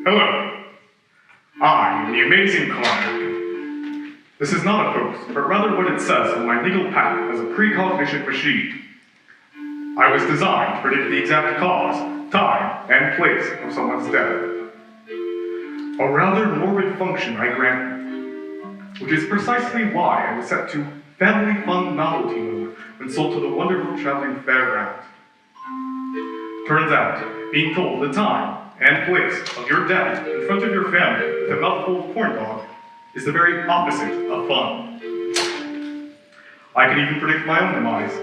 Hello, I am the amazing comedic. This is not a hoax, but rather what it says on my legal patent as a precognition machine. I was designed to predict the exact cause, time, and place of someone's death. A rather morbid function, I grant, which is precisely why I was set to family fun novelty mode when sold to the wonderful traveling fairground. Turns out, being told the time and place of your death in front of your family with a mouthful of corn dog is the very opposite of fun. I can even predict my own demise.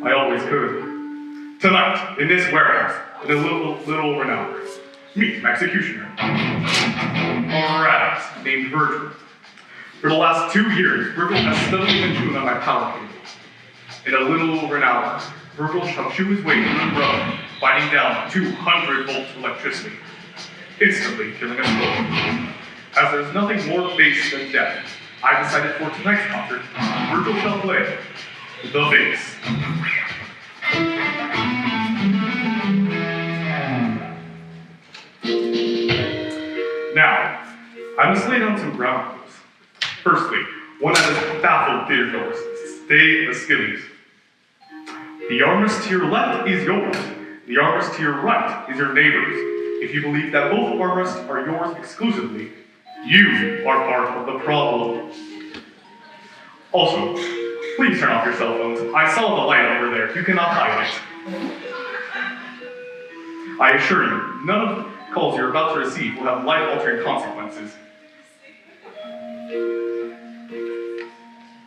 I always could. Tonight, in this warehouse, in a little over an hour, meet an executioner. A rat named Virgil. For the last 2 years, Virgil has steadily been chewing on my power cable. In a little over an hour, Virgil shall chew his way through the road, biting down 200 volts of electricity, instantly killing us both. As there's nothing more base than death, I decided for tonight's concert, Virgil shall play the bass. Now, I must lay down some ground rules. Firstly, one that has baffled theatergoers, stay the skillies. The armrest to your left is yours. The armrest to your right is your neighbor's. If you believe that both armrests are yours exclusively, you are part of the problem. Also, please turn off your cell phones. I saw the light over there. You cannot hide it. I assure you, none of the calls you're about to receive will have life-altering consequences.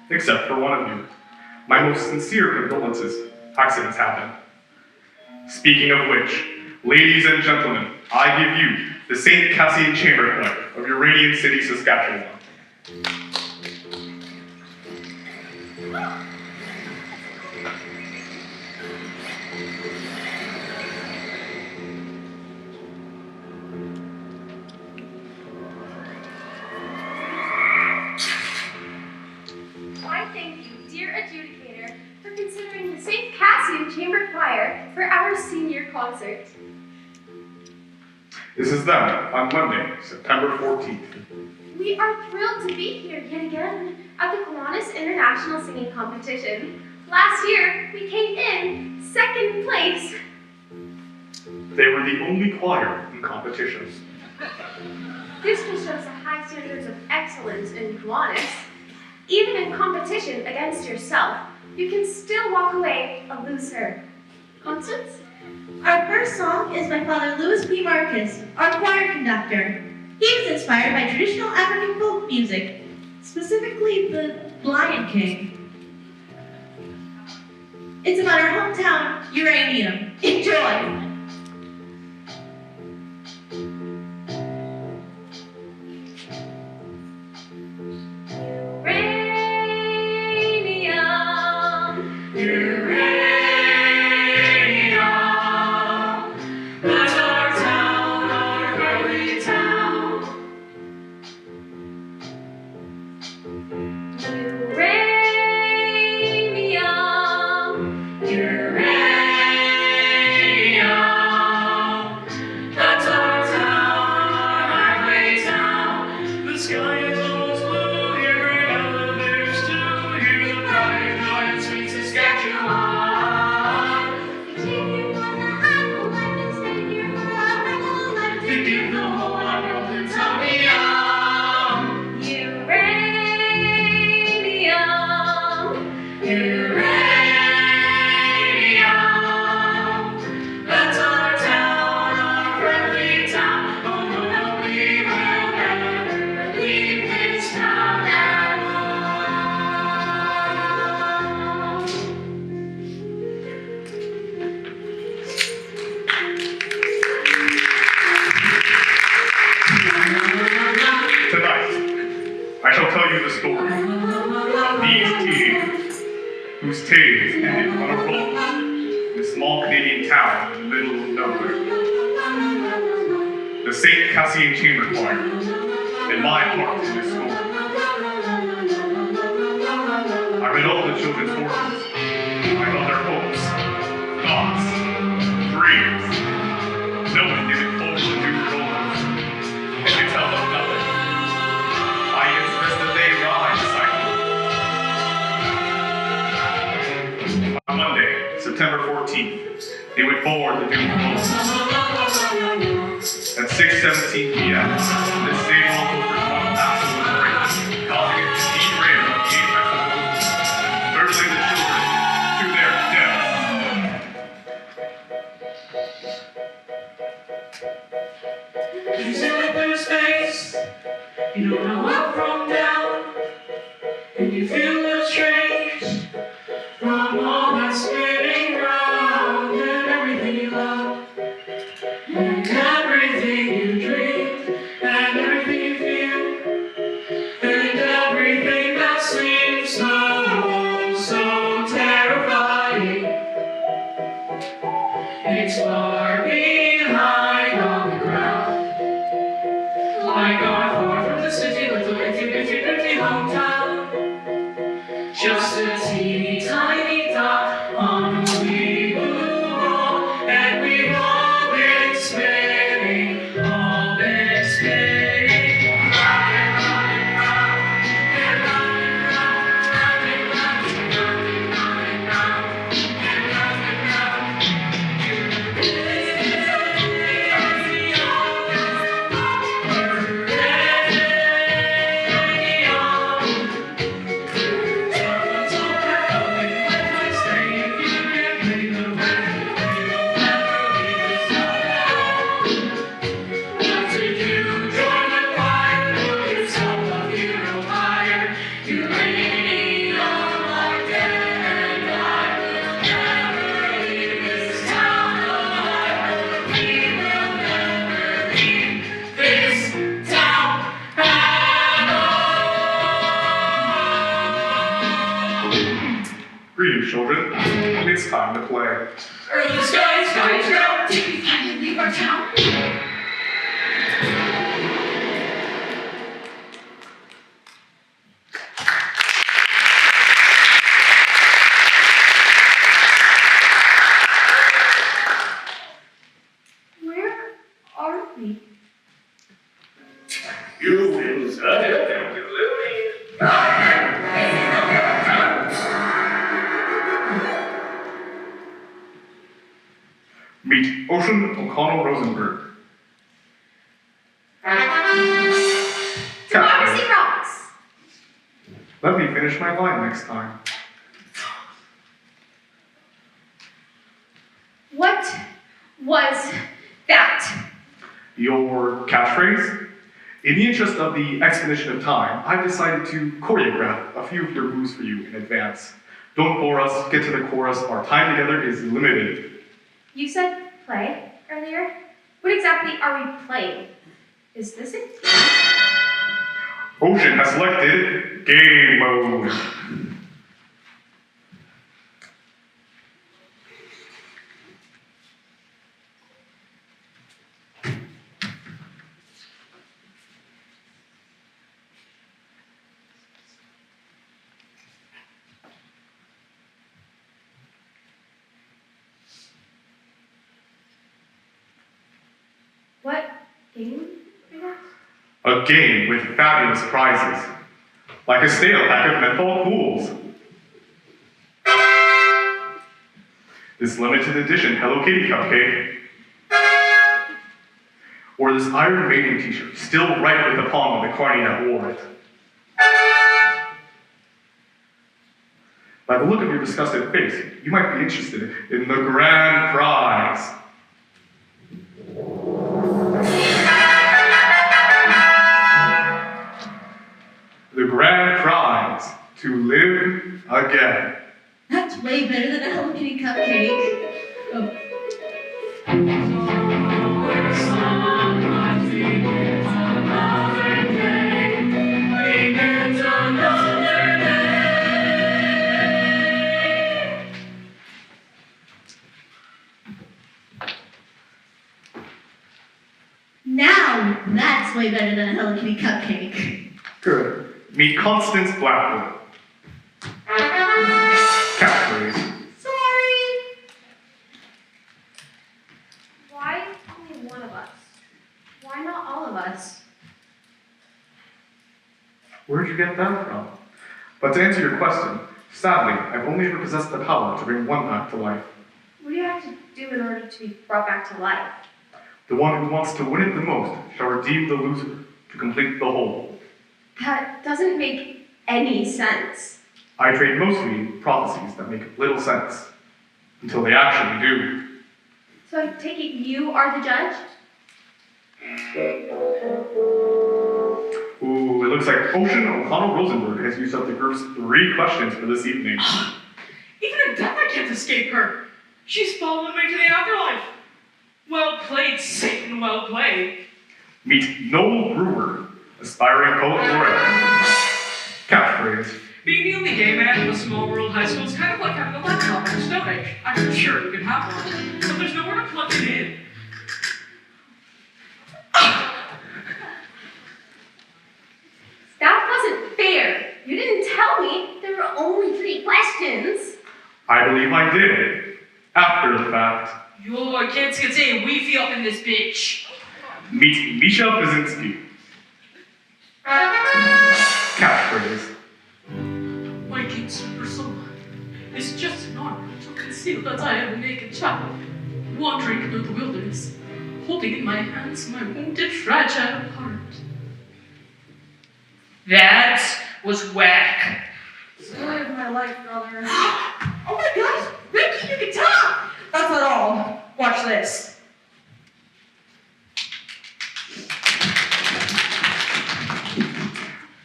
Except for one of you. My most sincere condolences. Accidents happen. Speaking of which, ladies and gentlemen, I give you the St. Cassian Chamber Choir of Uranium City, Saskatchewan. I thank you, dear adjudicator, for considering the St. Cassian Chamber Choir for our senior concert. This is them on Monday, September 14th. We are thrilled to be here yet again at the Kiwanis International Singing Competition. Last year, we came in second place. They were the only choir in competitions. This just shows the high standards of excellence in Kiwanis. Even in competition against yourself, you can still walk away a loser. Constance? Our first song is by Father Louis P. Marcus, our choir conductor. He was inspired by traditional African folk music, specifically the Lion King. It's about our hometown, Uranium. Enjoy! That's our town, our friendly town. Oh, no, no. whose tales ended on a roll in a small Canadian town in the middle of nowhere. The St. Cassian Chamber Choir, and my part in this story. I read all the children's fortunes. I felt their hopes, thoughts, dreams. No one gave it close to two rollers, and could tell them nothing. I insist that they ride the cyclone. On Monday, September 14th, they would board the doomed boat. At 6:17 p.m., this same local was one absolute break, causing it to derail the apex of the movement, hurtling the children to their death. You see the blue space, you don't know up from down, and you feel a little strange from all that spinning round and everything you love. And everything you dream, and everything you feel, and everything that seems so terrifying. It's far behind on the ground, like our far from the city, little itty hometown. Just a teeny tiny dot on a wee blue ball, and we've all been spinning, all been spinning, round and round and round, and round and round, round and round, and round and round and round, and round and round. Greetings, children. It's time to play. Early skies down. Did we finally leave our town? Where are we? You will serve them to Meet Ocean O'Connell Rosenberg. Democracy rocks! Let me finish my line next time. What was that? Your catchphrase? In the interest of the expedition of time, I've decided to choreograph a few of your moves for you in advance. Don't bore us, get to the chorus, our time together is limited. You said play earlier? What exactly are we playing? Is this it? Ocean has selected game mode. What game is that? A game with fabulous prizes, like a stale pack of menthol cools. This limited edition Hello Kitty cupcake. Or this Iron Maiden t-shirt, still right with the palm of the carny that wore it. By the look of your disgusted face, you might be interested in the grand prize. The grand prize, to live again. That's way better than a Hello Kitty cupcake. Oh. That's way better than a Hello Kitty cupcake. Good. Meet Constance Blackwood. Catchphrase. Sorry. Why only one of us? Why not all of us? Where'd you get that from? But to answer your question, sadly, I've only ever possessed the power to bring one back to life. What do you have to do in order to be brought back to life? The one who wants to win it the most shall redeem the loser to complete the whole. That doesn't make any sense. I trade mostly prophecies that make little sense, until they actually do. So I take it you are the judge? Ooh, it looks like Ocean O'Connell Rosenberg has used up the group's 3 questions for this evening. Even in death I can't escape her. She's following me to the afterlife. Well played, Satan, well played. Meet Noel Brewer, aspiring poet laureate. Catchphrase. Being the only gay man in a small rural high school is kind of like having a laptop in the Stone Age. I'm sure you can have one, but there's nowhere to plug it in. That wasn't fair. You didn't tell me there were only 3 questions. I believe I did. After the fact. Yo, kids can say we feel up in this bitch. Meet Misha Basinski. Catchphrase. My king super soul is just an honor to conceal that I am a naked child, wandering through the wilderness, holding in my hands my wounded, fragile heart. That was whack. Story of my life, brother. Oh my gosh, Ricky, you can talk! That's not all. Watch this.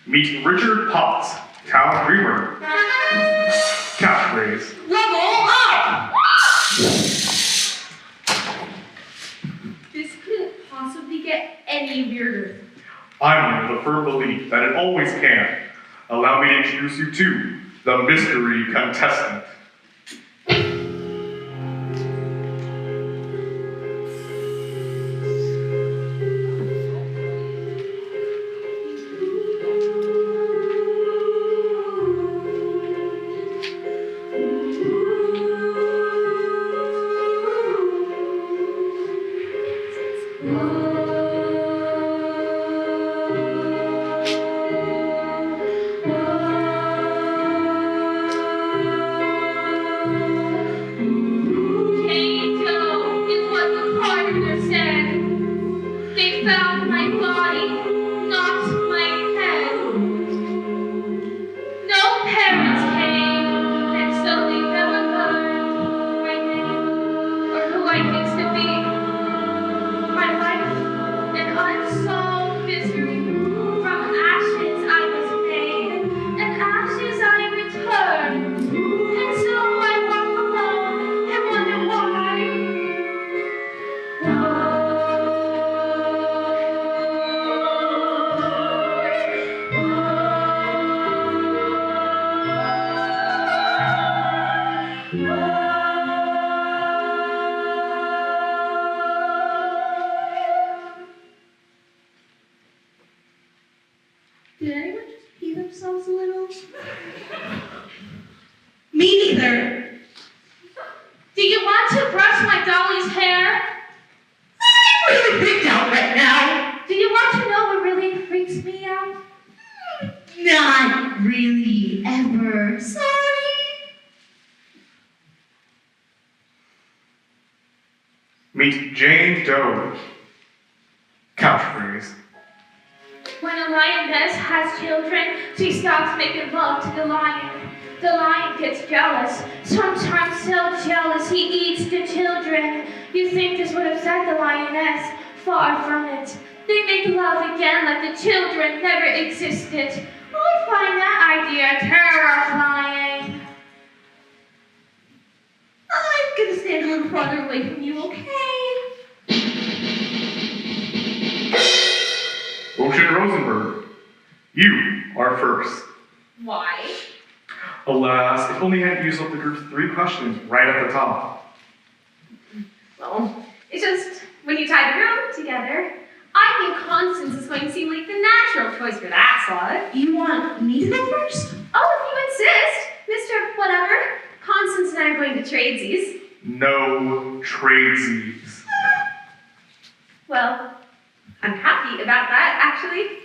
Meet Richard Potts, town dreamer. Catchphrase. Level up! This couldn't possibly get any weirder. I'm of the firm belief that it always can. Allow me to introduce you to the mystery contestant. Did anyone just pee themselves a little? Me neither. Do you want to brush my dolly's hair? I'm really freaked out right now. Do you want to know what really freaks me out? Not really, ever. Sorry. Meet Jane Doe. Catchphrase. When a lioness has children, she stops making love to the lion. The lion gets jealous, sometimes so jealous he eats the children. You think this would upset the lioness? Far from it. They make love again like the children never existed. I find that idea terrifying. I'm gonna stand a little farther away from you, okay? Ocean Rosenberg. You are first. Why? Alas, if only I had used up the group's 3 questions right at the top. Well, it's just when you tie the room together, I think Constance is going to seem like the natural choice for that slot. You want me to go first? Oh, if you insist, Mr. Whatever. Constance and I are going to tradesies. No tradesies. Well, I'm happy about that, actually.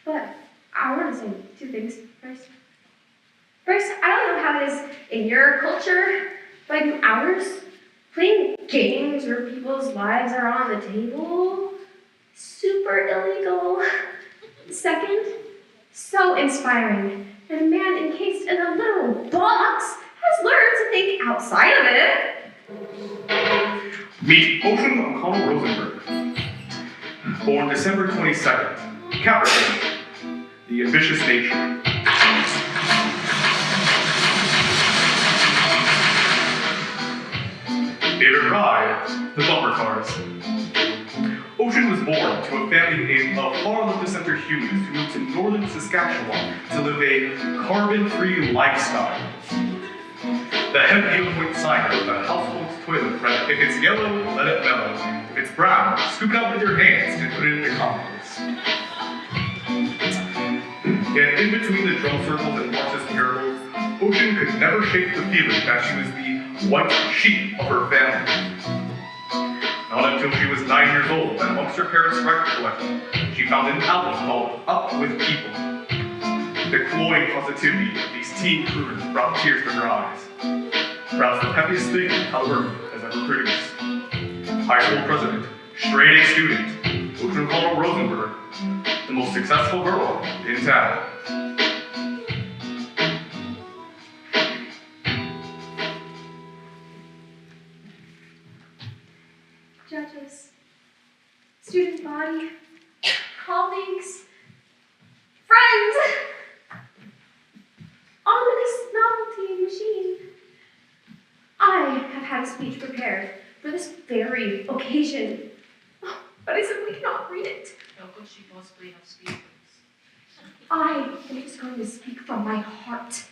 But I want to say two things first. First, I don't know how it is in your culture, but in ours, playing games where people's lives are on the table, super illegal. Second, so inspiring that a man encased in a literal box has learned to think outside of it. Meet Ocean O'Connell Rosenberg. Born December 22nd, Capricorn, the ambitious nature. Favorite ride, the bumper cars. Ocean was born to a family of far left-of-center humans who moved to northern Saskatchewan to live a carbon-free lifestyle. The heavy needlepoint sign of the household's toilet read, if it's yellow, let it mellow. If it's brown, scoop it out with your hands and put it in the compost. Yet in between the drum circles and Marxist murals, Ocean could never shake the feeling that she was the white sheep of her family. Not until she was 9 years old, and amongst her parents' record collection, she found an album called Up With People. The cloying positivity of these teen crooners brought tears to her eyes. Perhaps the peppiest thing Halliburton has ever produced. High school president, straight A student, Ocean O'Connell Rosenberg, the most successful girl in town. Judges, student body, colleagues, friends, ominous novelty machine. I have had a speech prepared for this very occasion, but I simply cannot read it. How could she possibly have speakers? I am just going to speak from my heart.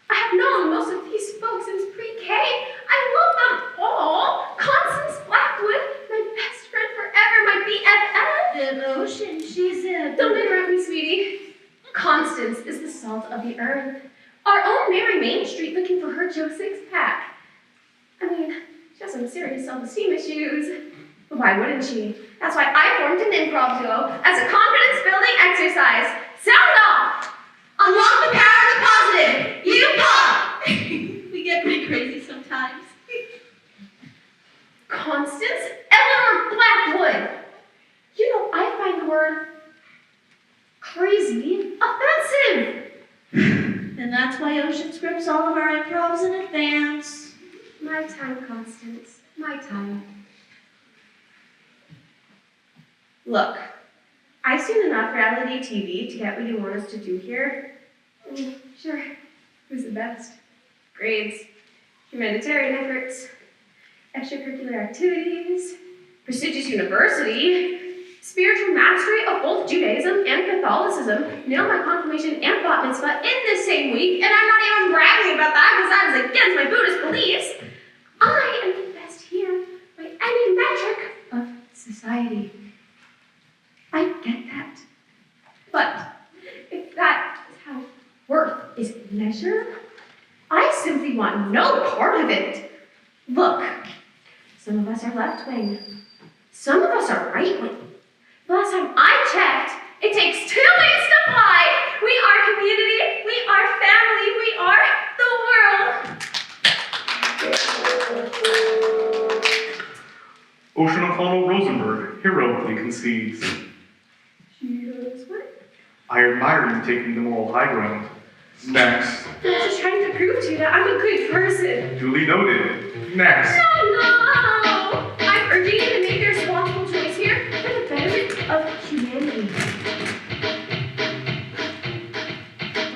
I have known most of these folks since pre-K. I love them all. Constance Blackwood, my best friend forever, my BFF. The Ocean, she's a... Don't interrupt me, sweetie. Constance is the salt of the earth. Our own Mary Main Street looking for her Joe six-pack. I mean, she has some serious self-esteem issues. But why wouldn't she? That's why I formed an improv duo as a confidence-building exercise. Sound off! Unlock the power of the positive! You pop! We get pretty crazy sometimes. Constance Eleanor Blackwood. You know, I find the word crazy offensive. And that's why Ocean scripts all of our improvs in advance. My time, Constance. My time. Look, I've seen enough reality TV to get what you want us to do here. I mean, sure, who's the best? Grades, humanitarian efforts, extracurricular activities, prestigious university, spiritual mastery of both Judaism and Catholicism, nailed my confirmation and bat mitzvah in the same week, and I'm not even bragging about that because that is against my Buddhist beliefs. I am the best here by any metric of society. I get that. But if that is how worth is measured, I simply want no part of it. Look, some of us are left-wing. Some of us are right-wing. The last time I checked, it takes 2 weeks to fly. We are community, we are family, we are the world. Ocean O'Connell Rosenberg heroically concedes. She does what? I admire you taking the moral high ground. Next. I'm just trying to prove to you that I'm a good person. Duly noted. Next. No! I'm urging you to make a responsible choice here for the betterment of humanity.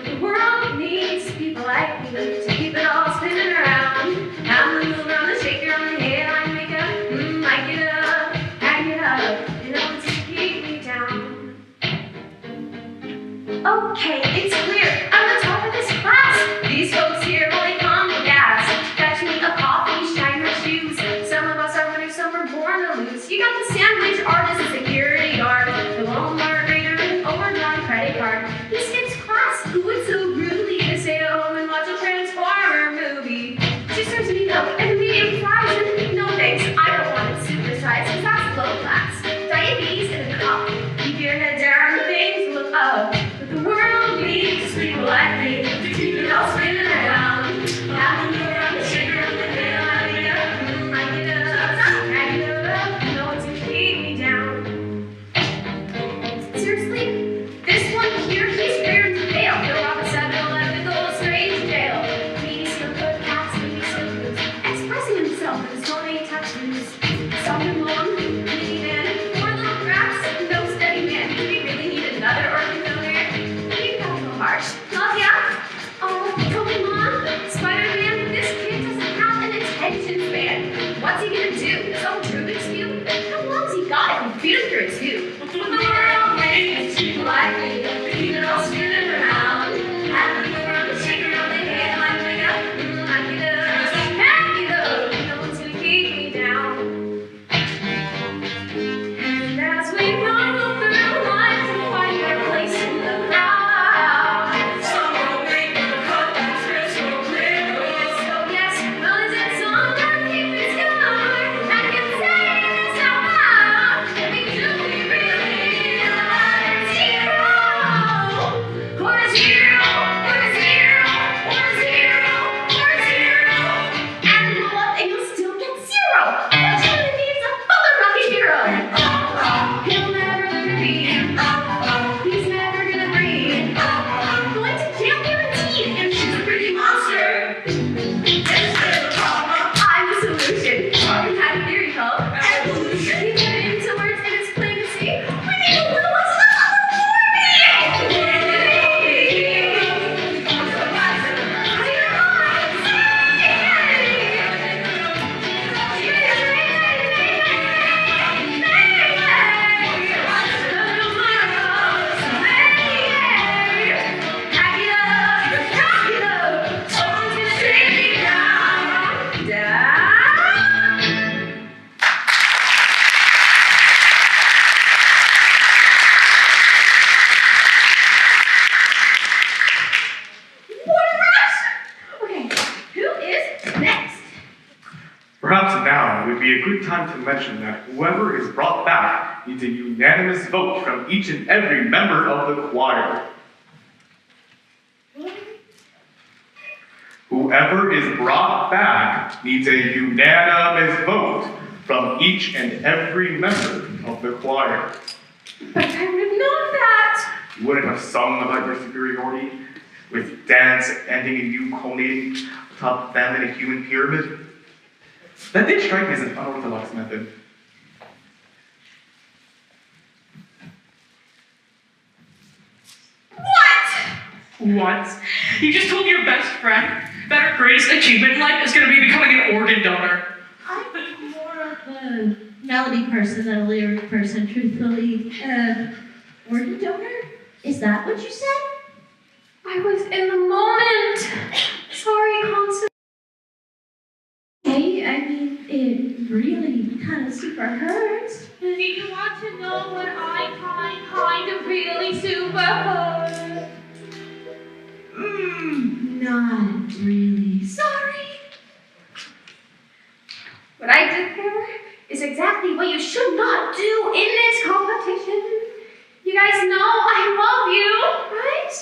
The world needs people like you to keep it all spinning around. I'm the mover on the shaker on the head, I make up, I get up, hang it up, you know it's to keep me down. Okay, it's clear, I'm the top of this class. These folks here really calm the gas. Fetch me a coffee, shine my shoes. Some of us seriously? This one here, he's rare to fail. He'll rob a 7-Eleven, go to a strange jail. Maybe steal good cats, maybe steal booze. Expressing himself with his gourmet tattoos. Something long, minivan, 4 little cracks, no steady man. Do we really need another organ donor? Maybe that's so harsh. Nausea? Oh, Pokemon? Spider-Man? This kid doesn't have an attention span. What's he gonna do? Some Rubik's Cube? How long's he got if we feed him through a tube? When the world makes people like me, keep it all spinning around. Having the world shake around the head like me up, like it up, pack it up. No one's gonna keep me down. And as we go through life to find our place in the crowd, Some will make the cut that's crystal clear. so yes, well, is it song that keep it score? I can say this out loud. We do, we really are zero. We're zero, we're zero, we're zero, we're zero. And what? And you'll still get zero. Which one needs a fucking rocky hero? He'll never learn to read. He's never gonna breathe. Going to jail guaranteed. And she's a pretty monster. I'm the solution. You had a theory called evolution. You put it into words and it's plain to see. We need a little one's Okay, who is next? Perhaps now would be a good time to mention that whoever is brought back needs a unanimous vote from each and every member of the choir. Whoever is brought back needs a unanimous vote from each and every member of the choir. But I would have known that. You wouldn't have sung about your superiority, with dance ending in you culminating atop them in a human pyramid. That did strike me as an unorthodox method. What? You just told your best friend that her greatest achievement in life is going to be becoming an organ donor. I'm more of a melody person than a lyric person, truthfully. Organ donor? Is that what you said? I was in the moment. Sorry, Constance. Hey, I mean, it really kind of super hurts. Do you want to know what I kind of really super hurt? Not really. Sorry. What I did there is exactly what you should not do in this competition. You guys know I love you, right?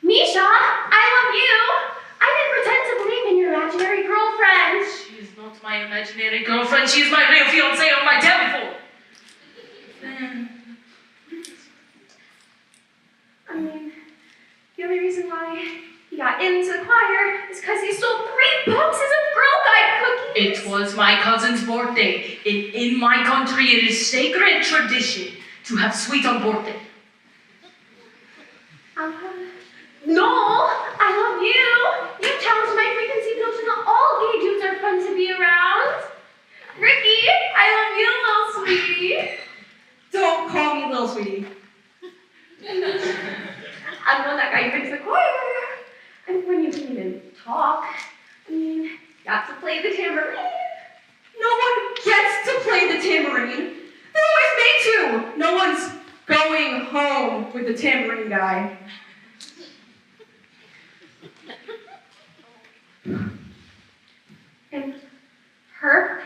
Misha, I love you. I didn't pretend to believe in your imaginary girlfriend. She is not my imaginary girlfriend. She is my real fiancée on my temple. I mean, the only reason why he got into the choir is because he stole 3 boxes of Girl Guide cookies. It was my cousin's birthday. In my country, it is sacred tradition to have sweet on birthday. Noel, I love you. You challenged my preconceived notion that all gay dudes are fun to be around. Ricky, I love you, little sweetie. Don't call me little sweetie. I'm the one that got you into the choir. And when you can even talk, I mean, you got to play the tambourine. No one gets to play the tambourine. They're always made to. No one's going home with the tambourine guy. And her,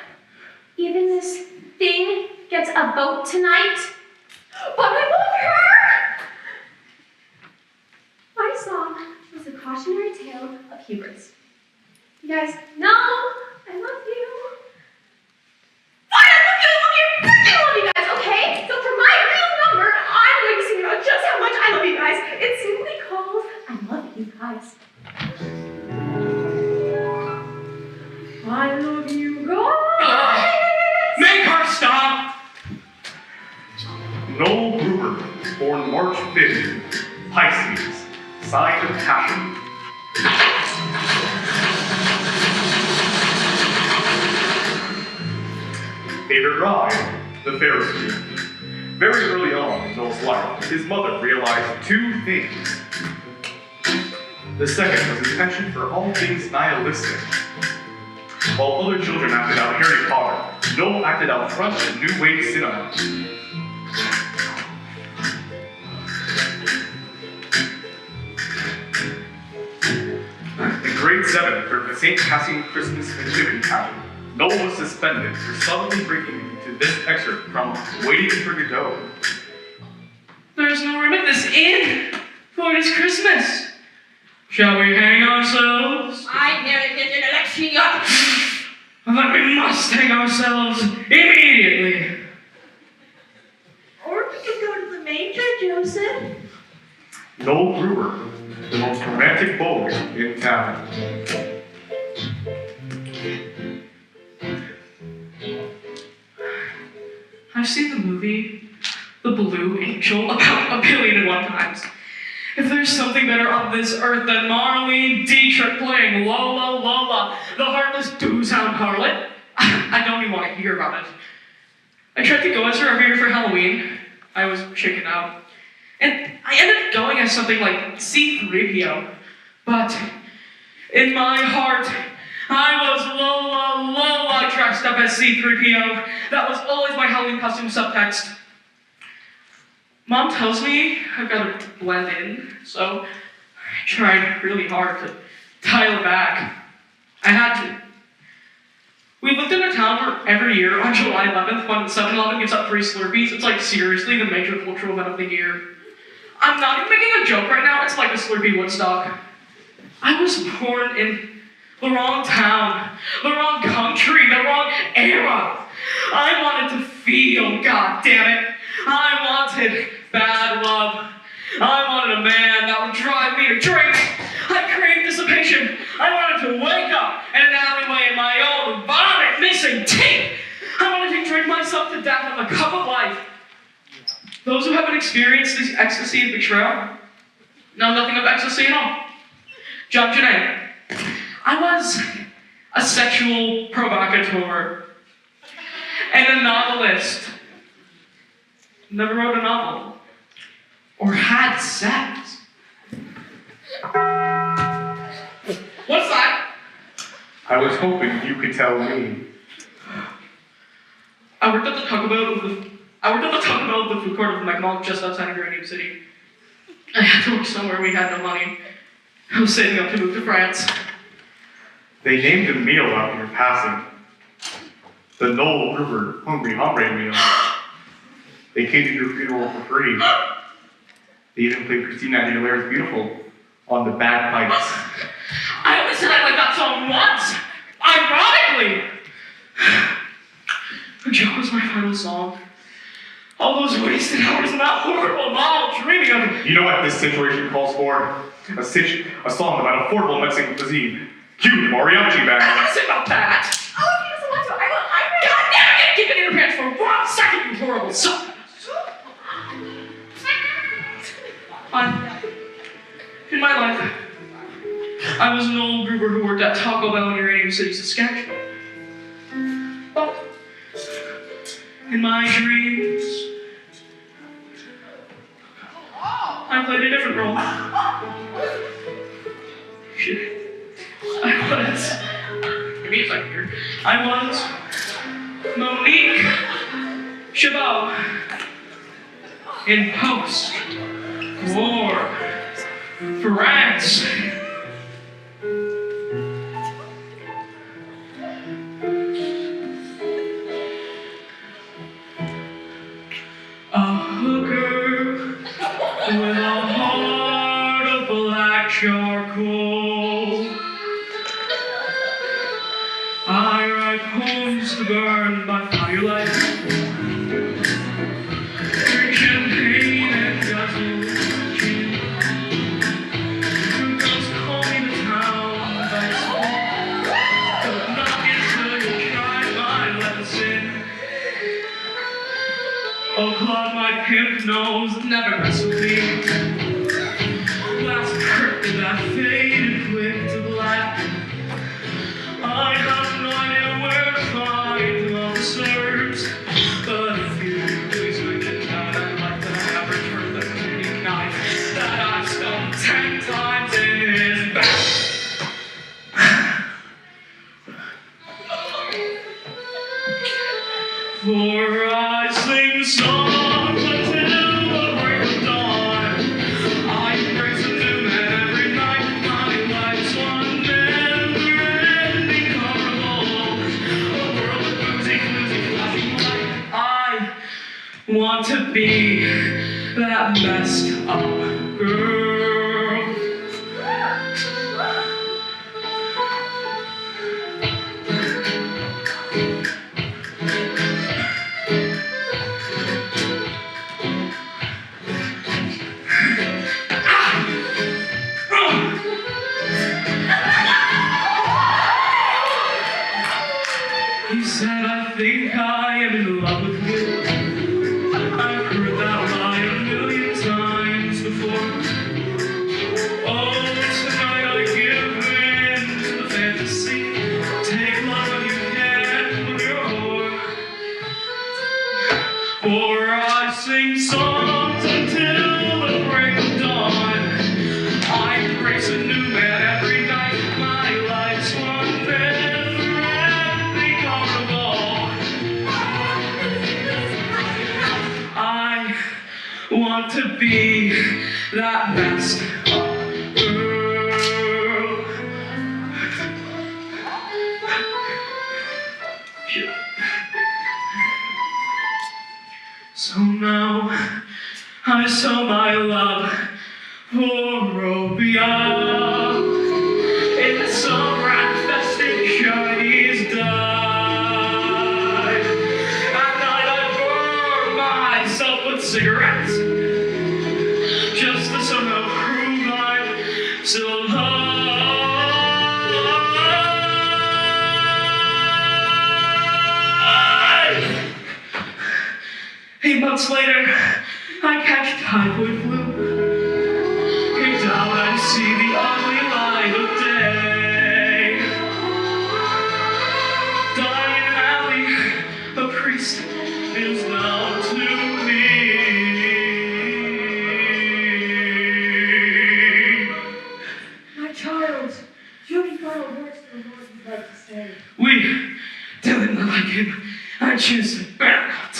even this thing gets a vote tonight. But I love her! My song was a cautionary tale of hubris. You guys know I love you. Fine, I love you, freaking love you guys, okay? So for my real number, I'm going to sing you guys. I love you guys. Make her stop. Noel Gruber was born March 5th, Pisces, sign of passion. Favorite ride, the Ferris wheel. Very early on in Noel's life, his mother realized two things. The second was his penchant for all things nihilistic. While other children acted out Harry Potter, Noel acted out front in New Wave cinema. In grade 7, for the St. Cassian Christmas nativity pageant, Noel was suspended for suddenly breaking into this excerpt from Waiting for Godot. There's no room at this inn, for it is Christmas. Shall we hang ourselves? I never get an election yet. Then we must hang ourselves immediately. Or we could go to the manger, Joseph. Noel Gruber, the most romantic boy in town. I've seen the movie The Blue Angel about 1,000,001 times. If there's something better on this earth than Marlene Dietrich playing Lola Lola, the heartless booze-hound harlot, I don't even want to hear about it. I tried to go as her every year for Halloween. I was chickened out. And I ended up going as something like C-3PO. But in my heart, I was Lola Lola dressed up as C-3PO. That was always my Halloween costume subtext. Mom tells me I've got to blend in, so I tried really hard to dial it back. I had to. We lived in a town where every year on July 11th, when 7-Eleven gives out free Slurpees, it's like seriously the major cultural event of the year. I'm not even making a joke right now, it's like a Slurpee Woodstock. I was born in the wrong town, the wrong country, the wrong era. I wanted to feel, goddammit. I wanted bad love. I wanted a man that would drive me to drink. I craved dissipation. I wanted to wake up in an alleyway in my own vomit, missing teeth. I wanted to drink myself to death on the cup of life. Those who haven't experienced this ecstasy of betrayal know nothing of ecstasy at all. John Janae. I was a sexual provocateur and a novelist. Never wrote a novel or had sex. What's that? I was hoping you could tell me. I worked at the Taco Bell of the food court of the McDonald's just outside of New City. I had to work somewhere we had no money. I was saving up to move to France. They named a meal after your passing. The Noel Gruber Hungry Hombre meal. They came to your funeral for free. They even played Christina Aguilera's Beautiful on the bagpipes. I only said I like that song once! Ironically! The joke was my final song. All those wasted hours in that horrible novel dreaming of it. You know what this situation calls for? A song about affordable Mexican cuisine. Cue the mariachi I band. didn't say about that! Oh, if he doesn't want to, I will. God damn it! Keep it in your pants for 1 second, you horrible son! In my life, I was an old Gruber who worked at Taco Bell in Uranium City, Saskatchewan. But in my dreams, I played a different role. Shit. Give me a second here. I was Monique Chabot in post-war France. A hooker with a heart of black charcoal. I write poems to burn by firelight. Drink champagne and guzzle gin. my pimp nose, never mess with me. Last curtain that faded quick to black. I have no idea where to find love serves, but if you please mention that I'd like to have returned the cleaning knife that I stuck 10 times in his back. For I sing songs until the break of dawn. I embrace a new man every night. My life's one never-ending carnival. A world of boozy, floozy, flashing light. I want to be that messed up girl. He said, I think I am in love with you. I've heard that lie a million times before. Oh, tonight I give in to the fantasy. Take love if you can when you're a whore. For I sing songs until the break of dawn. I embrace a new man every night. My life's one never-ending carnival. I want to be that messed up girl. So now I sow my love for Robia in some rat-infested Chinese dive. At night I burn myself with cigarettes, just to somehow prove I'm still alive. 8 months later, I catch typhoid flu. Kicked out, I see the ugly light of day. Dying in an alley, a priest is now to me. My child, do you have any final words for the Lord you'd like to say? We didn't like him. I choose to burn out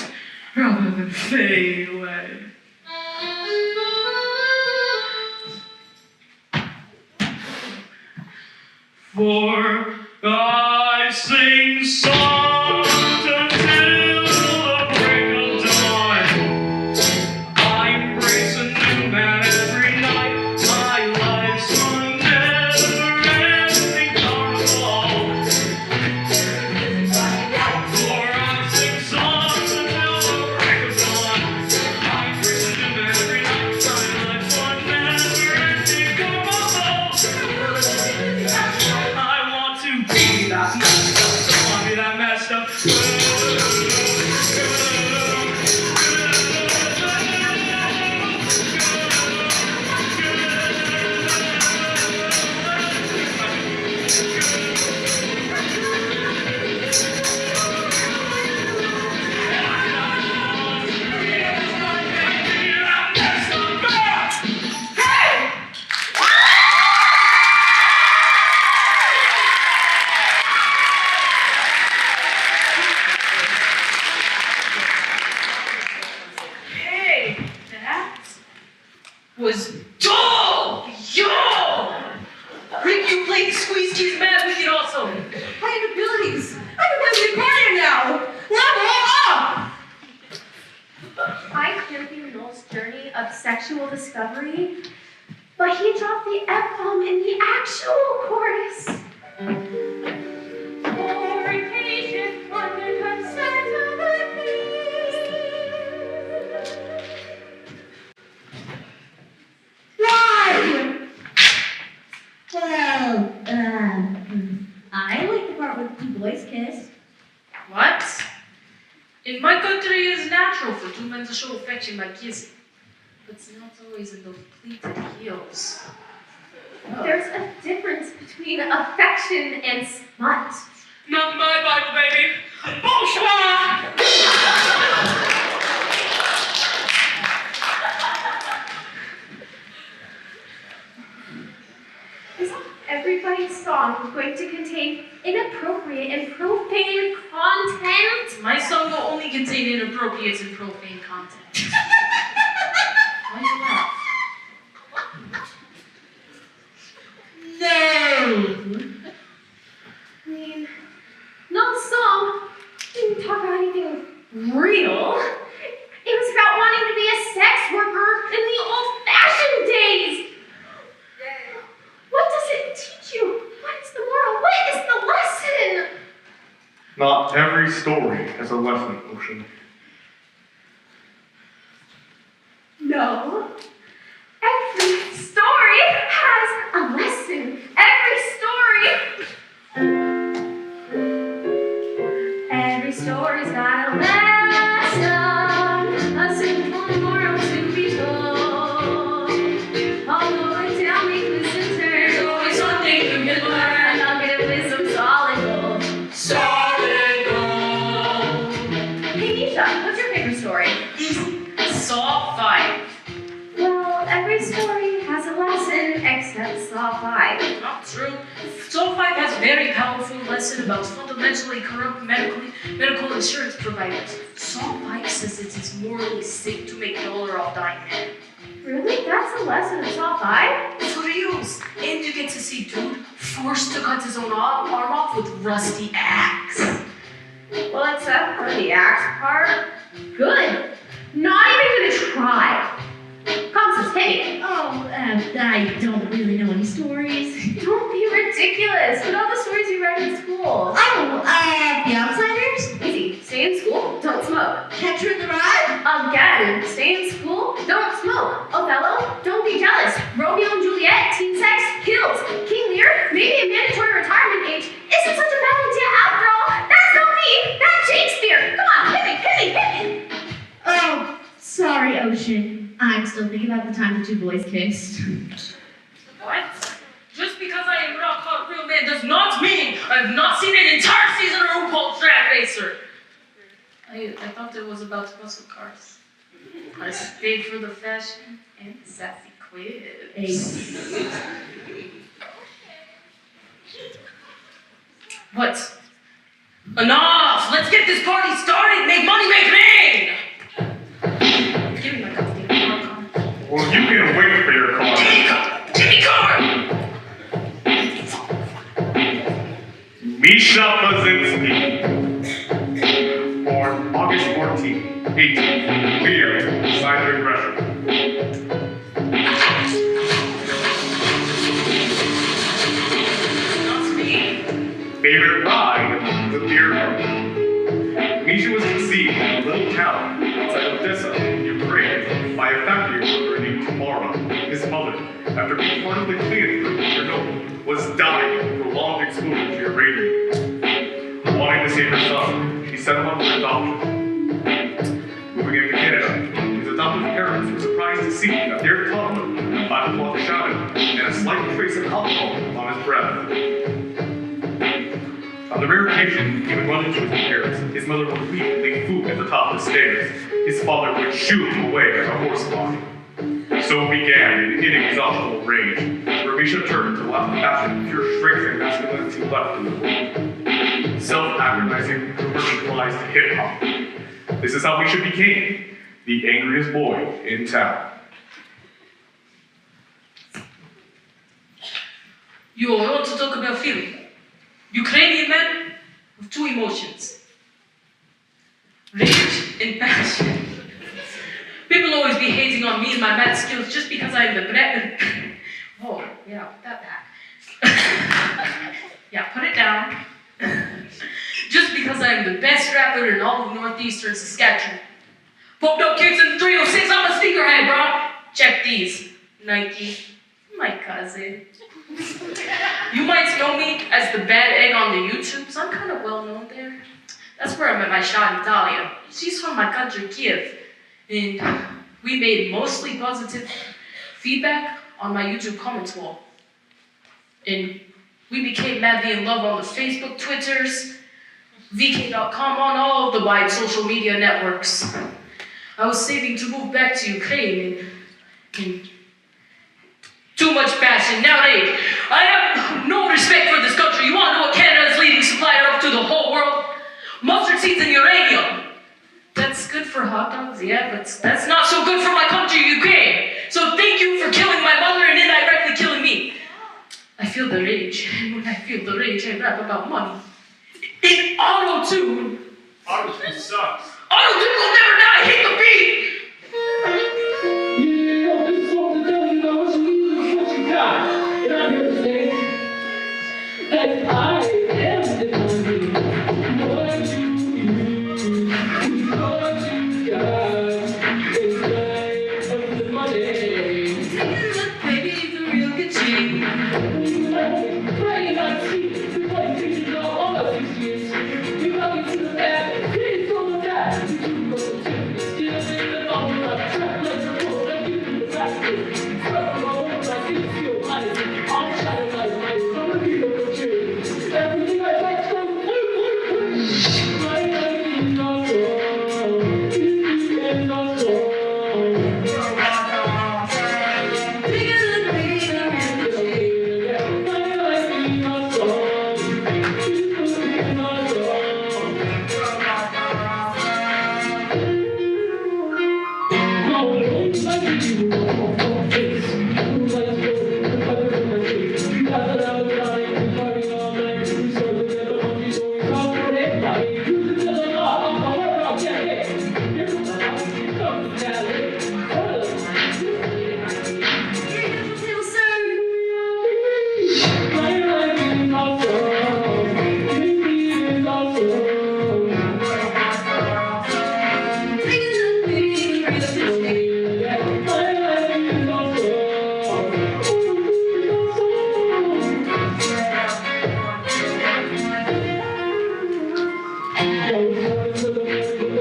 rather than fade away. For I sing songs until the break of dawn. I embrace a new man every night. My life's one never-ending carnival. For I sing songs until the break of dawn. I embrace a new man every night. My life's one never-ending carnival. I want to be that messed up, so I be that messed up. Hey, that was dull! Yo! Rick, you played Squeeze Cheese Mad Wicked also. I have abilities. I can play the accordion now. Level up! I can be Noel's journey of sexual discovery, but he dropped the F-bomb in the actual chorus. Fornication on the consent of the Why? Well, I like the part where the two boys kiss. What? In my country, it's natural for two men to show affection by kissing. But it's not always in those pleated heels. There's a difference between affection and smut. Not my Bible, baby. Bonsoir! Isn't everybody's song going to contain inappropriate and profane content? My song will only contain inappropriate and profane content. Why you laugh? No! I mean, Noel's song didn't talk about anything real. It was about wanting to be a sex worker in the old-fashioned days. What does it teach you? What is the moral? What is the lesson? Not every story has a lesson, Ocean. No. Every story has a lesson. Every story's got a lesson. A simple moral to be told. Although it tell me twists and turns, There's always something you can learn. and I'll get it with some solid gold. Solid gold. Hey Misha, what's your favorite story? Saw 5. Well, every story has a lesson except Saw 5. Not true. Saw 5 has a very powerful lesson about fundamentally corrupt medical insurance providers. Saw 5 says it is morally sick to make dollar off dying men. Really? That's a lesson in Saw 5? For reals. And you get to see dude forced to cut his own arm off with rusty axe. Well, except for the axe part. Good. Not even gonna try. Constance, hey. Oh, I don't really know any stories. Don't be ridiculous. What are all the stories you read in school? Oh, The Outsiders? Easy. Stay in school. Don't smoke. Catcher in the Rye? Again. Stay in school. Don't smoke. Othello. Don't be jealous. Romeo and Juliet. Teen sex. Kills. King Lear. Maybe a mandatory retirement age isn't such a bad idea after all. That's not me. That's Shakespeare. Come on. Hit me. Oh, sorry, Ocean. I'm still thinking about the time the two boys kissed. What? Just because I am rock hot real man does not mean I have not seen an entire season of RuPaul's Drag Racer. I thought it was about muscle cars. I stayed for the fashion and sassy quiz. What? Enough! Let's get this party started! Make money, make rain! Give me my goddamn car. Well, you can wait for your car. Give me car! Misha Bazinski. Born August 14, 18. Leo, sign of aggression. Not me. Favorite ride, the beer garden. Misha was conceived in a little town outside Odessa, Ukraine, by a factory worker named Tamara. His mother, after being part of the cleaning crew at Chernobyl, was dying of prolonged exposure to uranium. Wanting to save her son, she sent him up for adoption. Moving into Canada, his adoptive parents were surprised to see that their toddler had a 5 o'clock shadow and a slight trace of alcohol on his breath. On the rare occasion he would run into his parents, his mother would weep and leave food at the top of the stairs. His father would shoo him away like a horse body. So began an inexhaustible rage, where Misha turned to laugh passion, pure strength and masculinity left in the world. Self-aggrandizing, commercialized hip-hop. This is how Misha became the angriest boy in town. You want to talk about feeling? Ukrainian men have 2 emotions. Rage and passion. People always be hating on me and my math skills just because I'm the bread. Oh, yeah, that. Yeah, put it down. Just because I'm the best rapper in all of northeastern Saskatchewan. Pumped up kicks in 306, I'm a sneakerhead, bro. Check these. Nike, my cousin. You might know me as the bad egg on the YouTube, so I'm kind of well known there. That's where I met my shot Natalia. She's from my country, Kiev. And we made mostly positive feedback on my YouTube comments wall. And we became madly in love on the Facebook, Twitters, VK.com, on all of the wide social media networks. I was saving to move back to Ukraine and too much passion. Nowadays, I have no respect for this country. You want to know what Canada's leading supplier of to the whole world? Mustard seeds and uranium. That's good for hot dogs, yeah, but that's not so good for my country, Ukraine. So thank you for killing my mother and indirectly killing me. I feel the rage, and when I feel the rage, I rap about money. In auto-tune. Auto-tune sucks. Auto-tune will never die. I hate the beat. Yeah, this is what to tell you about what you need and what you got. And I'm here to say that I am the money. What you use, what you got, is life of the money. Take a look, baby, the real good shape. Praying on feet, the white pictures all of these years. You got me to the back, kids on the back. You go to the still in the number of trap like a roll, like you do the basket. Trap all over like you feel honest. I'm shining like light, so the people go choose. Everything I touch goes blue, blue, blue. My life is not wrong, it is not wrong. Take a look, baby, the real good shape. Little sir. Take a look, baby, the real good shape.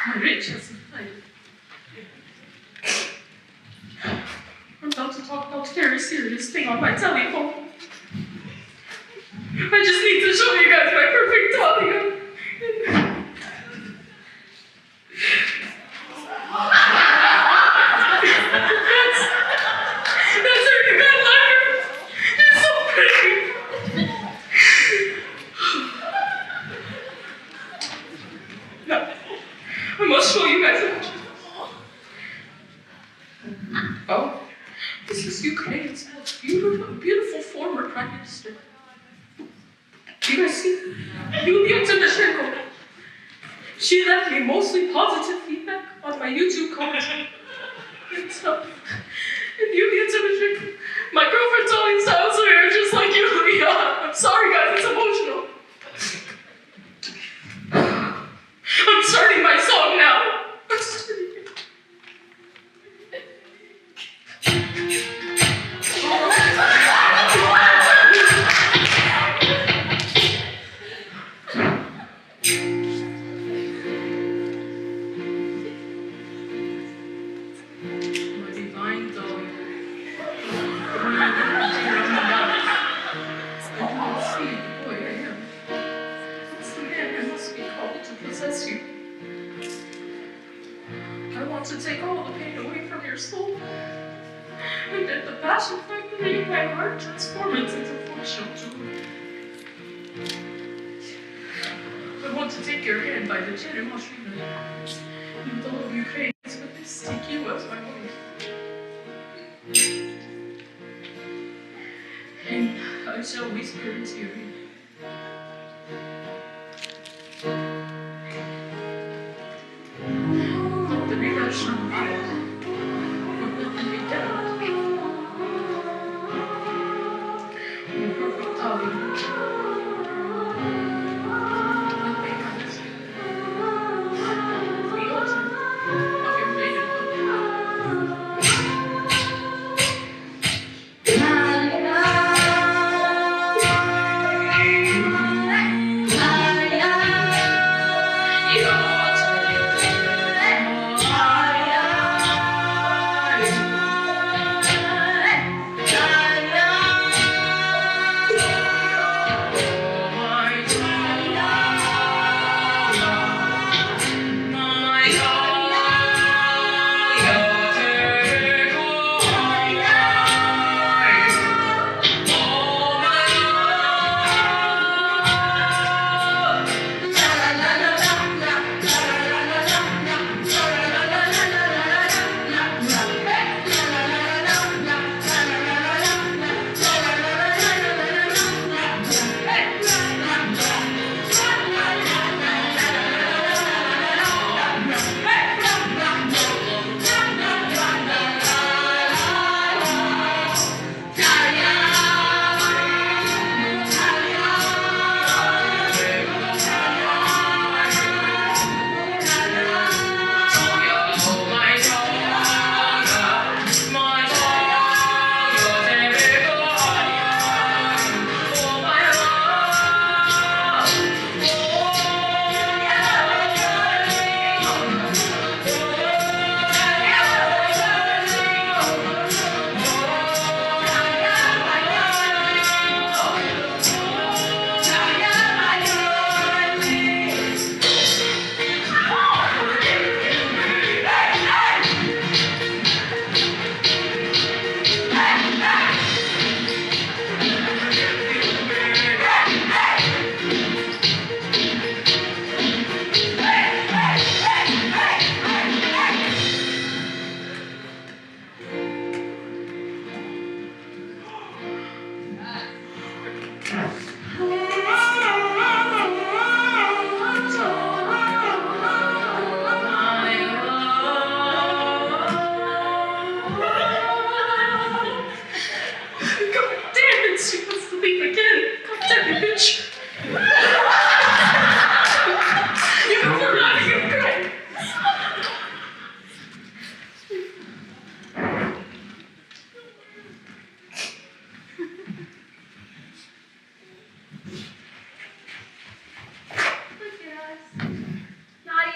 My rich has inflated. I'm about to talk about a very serious thing on my telephone. I just need to show you guys my perfect audio. That's her good life. It's so pretty. No, I must show you guys it. Oh, this is Ukraine's most beautiful former prime minister. Do you guys see? Yulia Tymoshenko. She left me mostly positive feedback on my YouTube comments and stuff. And Yulia Tymoshenko, my girlfriend told me sounds weird, just like Yulia. I'm sorry, guys, it's emotional. I'm starting my song now. I'm starting it. My divine darling. I do not see the boy I am. It's the man I must be called to possess you. I want to take all the pain away from your soul. And let the passion factory in my heart transform it into functional joy. I want to take your hand by the cherry mushroom and all of Ukraine is witness, take you as my wife. And I shall whisper into your ear.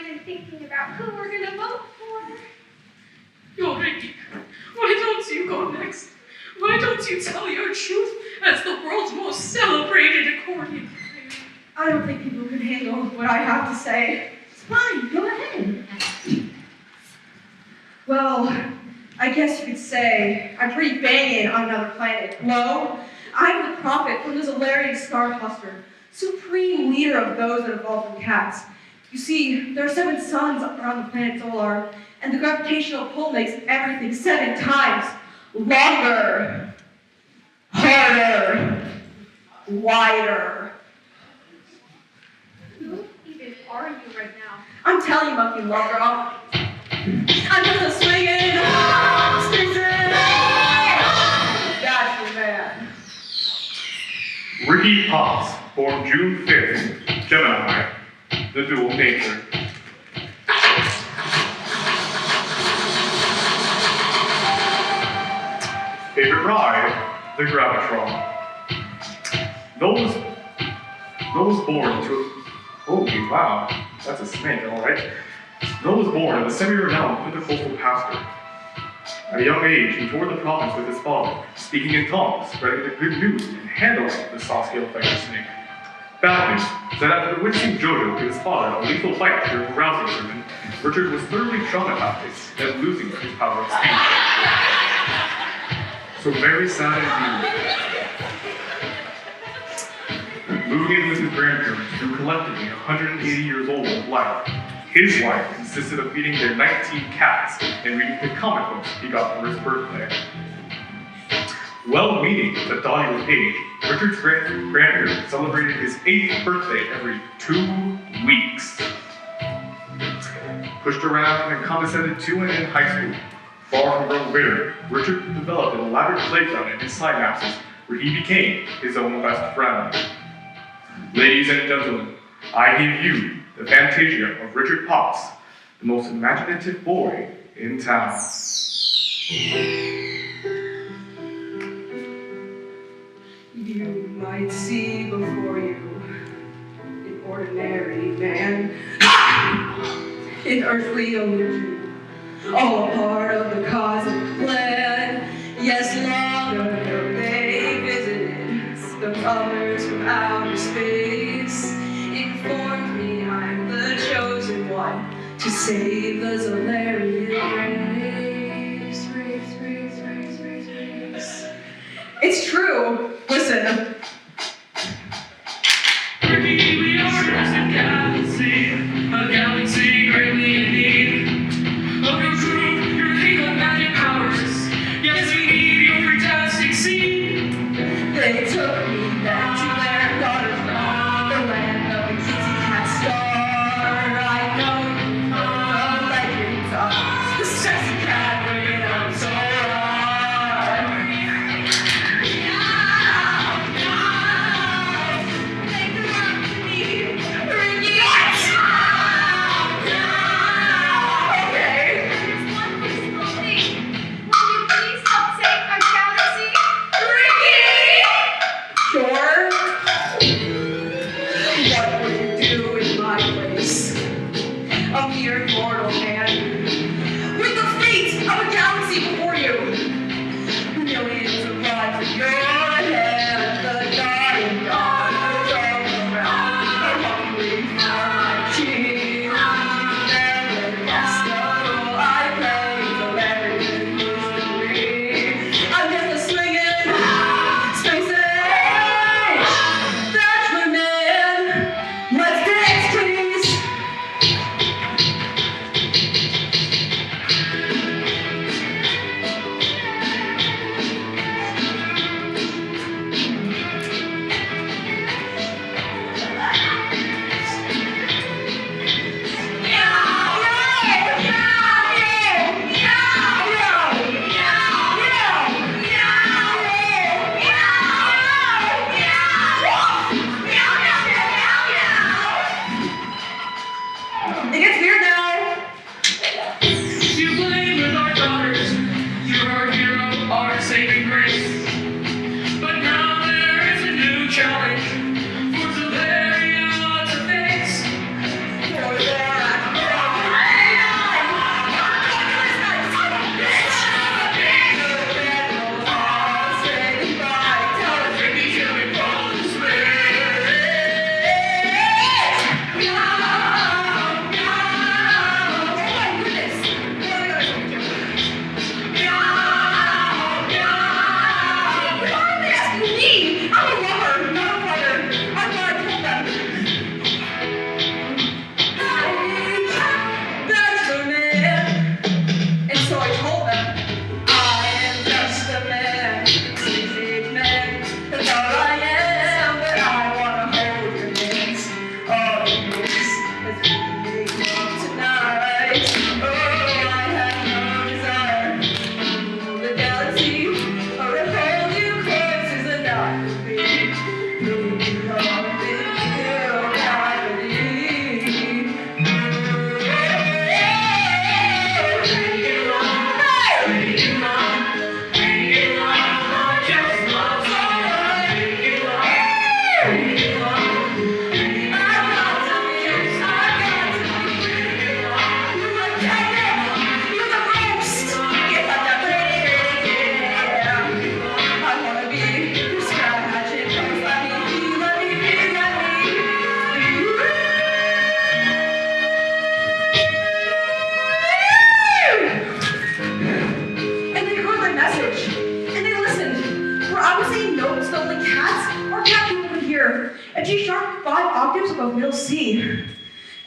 even thinking about who we're gonna vote for. Yo, Ricky, why don't you go next? Why don't you tell your truth as the world's most celebrated accordion player? I don't think people can handle what I have to say. It's fine, go ahead. Well, I guess you could say I'm pretty banging on another planet. Hello? I'm the prophet from the Zolarian star cluster, supreme leader of those that evolved from cats. You see, there are 7 suns around the planet Solar, and the gravitational pull makes everything 7 times longer, harder, wider. Who even are you right now? I'm telling you, monkey love girl. I'm just a swinging, that's your man. Ricky Potts, born June 5th, Gemini, the dual nature. Favorite ride, the Gravitron. Noel was born to holy wow, that's a snake, alright. Noel was born as a semi-renowned Pentecostal pastor. At a young age, he toured the province with his father, speaking in tongues, spreading the good news, and handling the soft-scale fire snake. Bad news, that after bewitching Jojo to his father a lethal fight during a rousing sermon, Richard was thoroughly traumatized and losing his power of speech. So very sad indeed. Moving in with his grandparents, who collectively 180 years old of life, his life consisted of feeding their 19 cats and reading the comic books he got for his birthday. Well-meaning but dotty with age, Richard's grandparents celebrated his 8th birthday every 2 weeks. Pushed around and condescended to and in high school, far from growing bitter, Richard developed an elaborate playground in his synapses where he became his own best friend. Ladies and gentlemen, I give you the Fantasia of Richard Potts, the most imaginative boy in town. You might see before you an ordinary man, an earthly illusion, all a part of the cosmic plan. Yes, long ago they visited the others from outer space, informed me I'm the chosen one to save the Zolarian race. It's true. Listen. Ricky, we are just a galaxy greatly in need of your truth, your king of magic powers. Yes, we need your fantastic seed. They took me back to their daughter's land, the land of the kitty cat star. I know you know the legends of the sexy cat ringing out so hard. A mere mortal man, with the fate of a galaxy before you. Millions of lives in your hand, the dying god who's all around, are hungry for my king. Never lost the role I played, the Zolarian history. I'm just a swinging space age. That's my man. Let's dance, please. only cats or cat people can hear. A G sharp 5 octaves above middle C.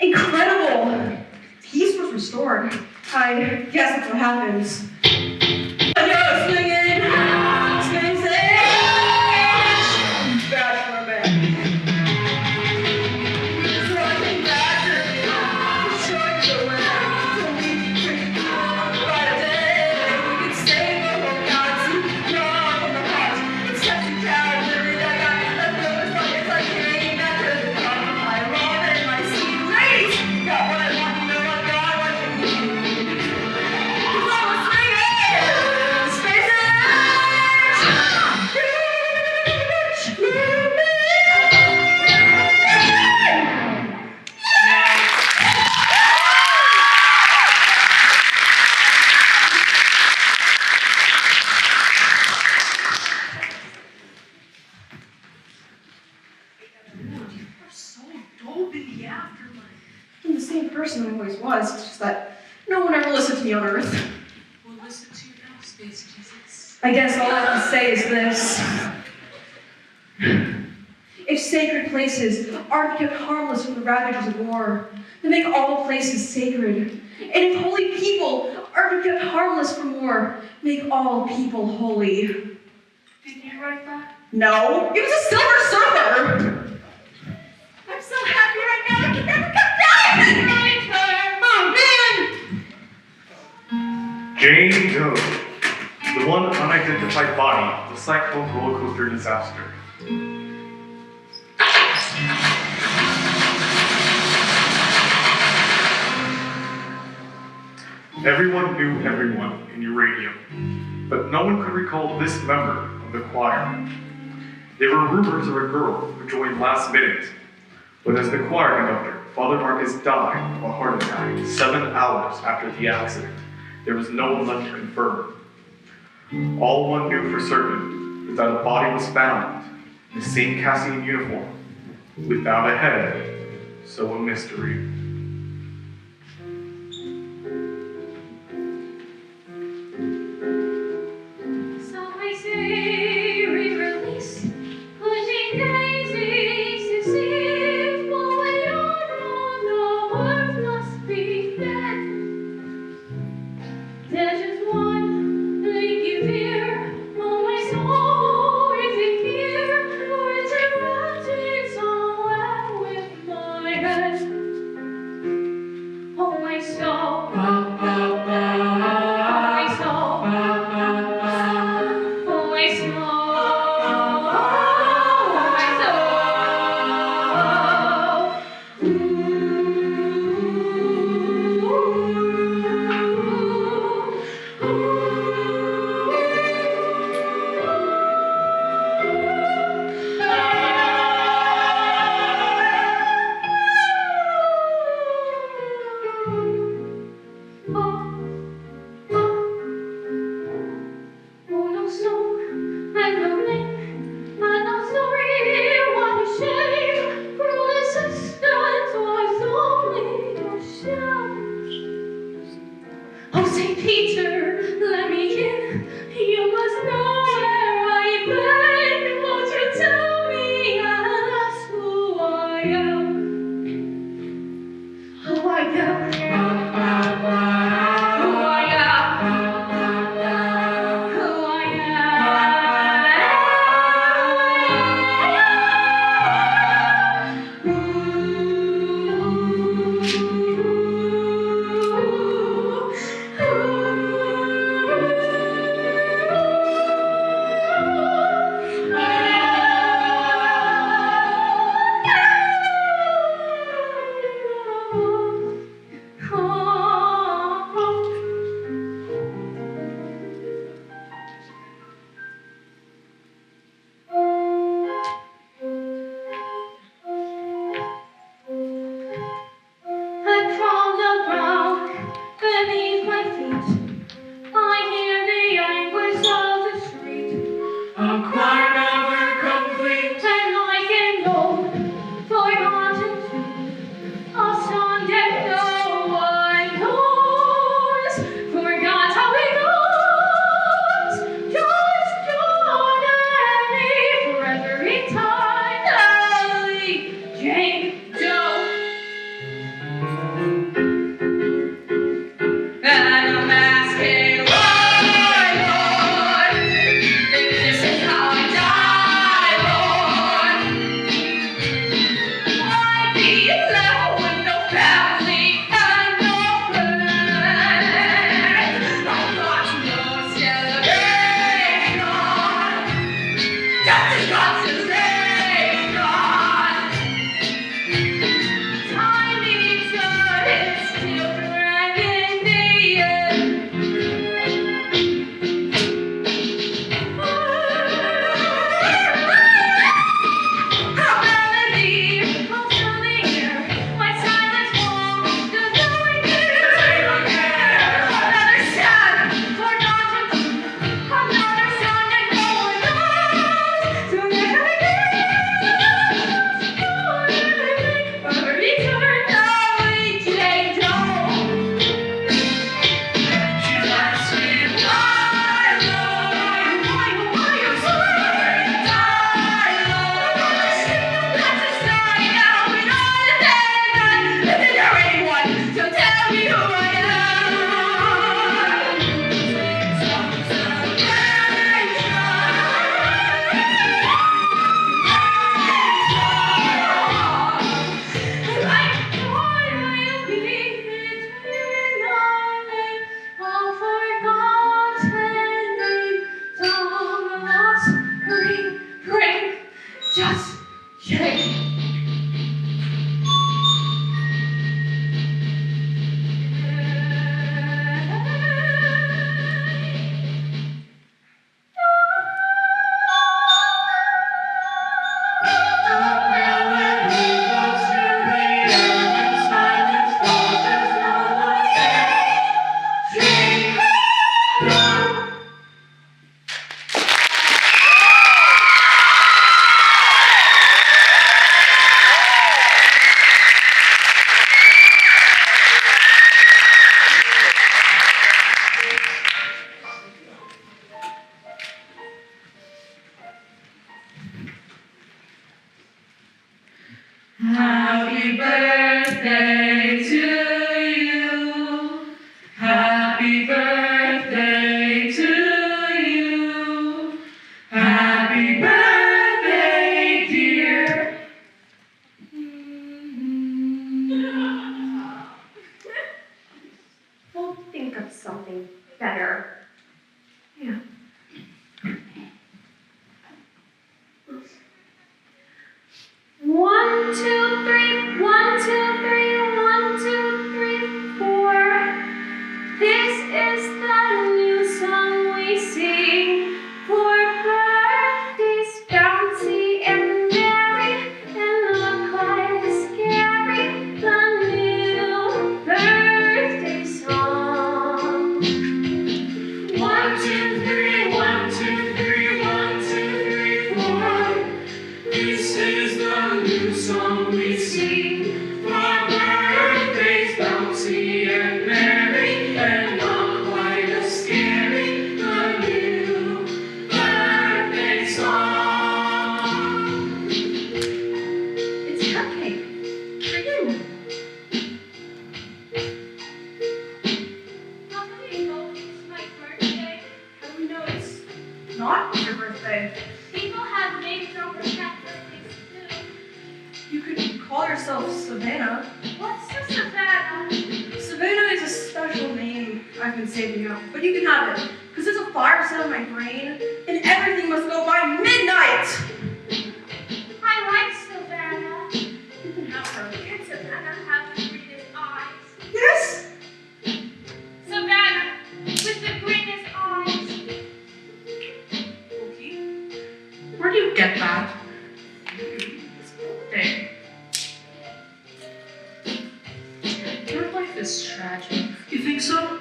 Incredible. Peace was restored. I guess that's what happens. Yo, swinging, swing sage, bachelor man. Running back to short the way to leave free. By the day, we could save the whole galaxy. Draw from the heart, it's such a calorie that got left over. It's like hearing that to the top of my love and my sweet ladies. Got what I want, you know I got what you need. 'Cause I'm a swinger, space age. You're so dope in the afterlife. I'm the same person I always was, it's just that no one ever listened to me on Earth. We'll listen to you now, Space Jesus. I guess all I have to say is this. If sacred places aren't kept harmless from the ravages of war, then make all places sacred. And if holy people aren't kept harmless from war, make all people holy. Did you write that? No, it was a Silver Surfer! I'm so happy right now, I can never come down! Oh man! Jane Doe, the one unidentified body of the Cyclone roller coaster disaster. Everyone knew everyone in uranium, but no one could recall this member of the choir. There were rumors of a girl who joined last minute, but as the choir conductor, Father Marcus died of a heart attack 7 hours after the accident. There was no one left to confirm. All one knew for certain is that a body was found in the same Cassian uniform, without a head, so a mystery. So I say re-release, pushing daisies to see, but we all know the words must be dead. There's just one blinky fear, oh my soul, is it here, or is it rotting somewhere with my head? Oh my soul, oh my soul. Oh my Oh no song, and no link, and no story, what a shame. Cruel assistance was only yourself. Oh St. Peter, let me in. You must know where I've been. Won't you tell me that's who I am? Who I am. Who I am. Who I am. of something better. Yeah. One, two, three, 1, 2, 3, 1, 2, 3, 4. This is the new song we sing for birthdays, bouncy and merry, and look quite scary. The new birthday song. 1, 2, 3, 1, 2, 3, 1, 2, 3, 4. This is the new song we sing for birthdays, bouncy and merry, and not quite as scary. The new birthday song. It's cupcake. For you. How do you know it's my birthday? How do we know it's not your birthday? People have names over cat birthdays too. You could call yourself Savannah. What's the Savannah? Savannah is a special name I've been saving up, but you can have it, because there's a fire set on my brain, and everything must go by midnight! I like Savannah. You can have her. Can Savannah have the greenest eyes? Yes! Savannah with the greenest eyes. Okay. Where do you get that? Hey. Your life is tragic. You think so?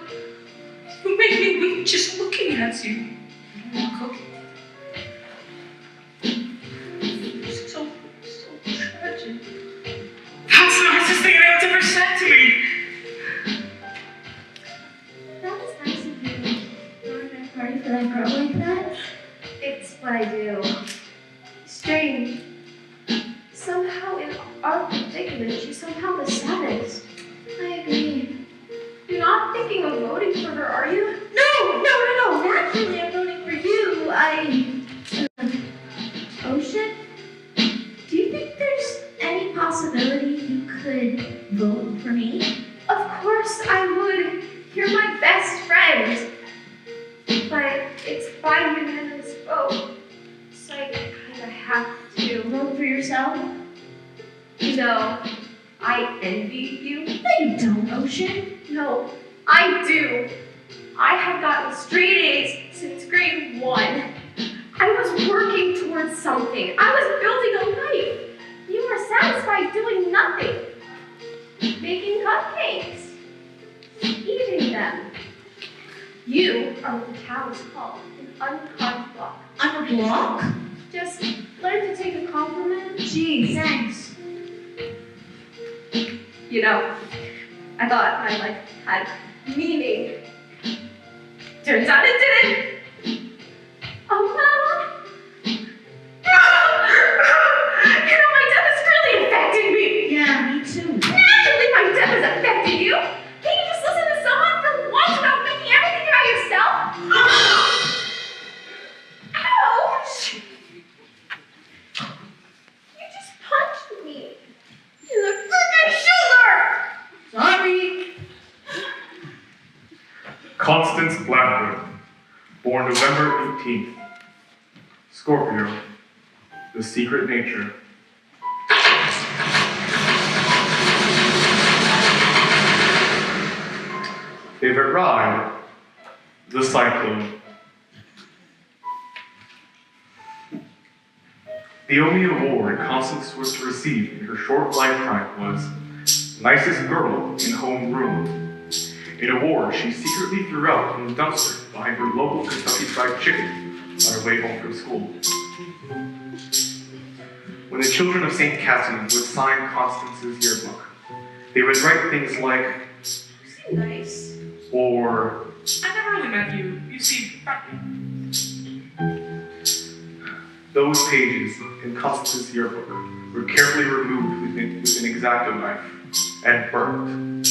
You make me weep just looking at you. You don't want cookie? So tragic. That's the nicest thing anyone's ever said to me. That was nice of you. Throwing a party for that girl like that? It's what I do. Strange. Somehow in our predicament, she's somehow the saddest. I agree. You're not thinking of voting for her, are you? No. Naturally, I'm voting for you. Ocean? Do you think there's any possibility you could vote for me? Of course I would. You're my best friend. But it's by unanimous vote. So I kinda have to. Vote for yourself? No, I envy you. No, you don't, Ocean. No, I do. I have gotten straight A's since grade 1. I was working towards something. I was building a life. You were satisfied doing nothing. Making cupcakes. Eating them. You are what the cows call an uncarved block. I'm a block? Just learn to take a compliment. Gee, thanks. You know, I thought my life had meaning. Turns out it didn't. Oh, Mama. You know, my death has really affected me. Yeah, me too. Naturally, my death has affected you. Can you just listen to someone for once without making everything about yourself? Ouch! You just punched me in the freaking shoulder! Sorry. Constance Blackwood, born November 18th. Scorpio, the secret nature. Favorite ride, the Cyclone. The only award Constance was to receive in her short lifetime was Nicest Girl in Homeroom, an award she secretly threw out in the dumpster behind her local Kentucky Fried Chicken on her way home from school. When the children of St. Cassian would sign Constance's yearbook, they would write things like, Nice. or, I never really met you. You seem those pages in Constance's yearbook were carefully removed with an X-Acto knife and burnt.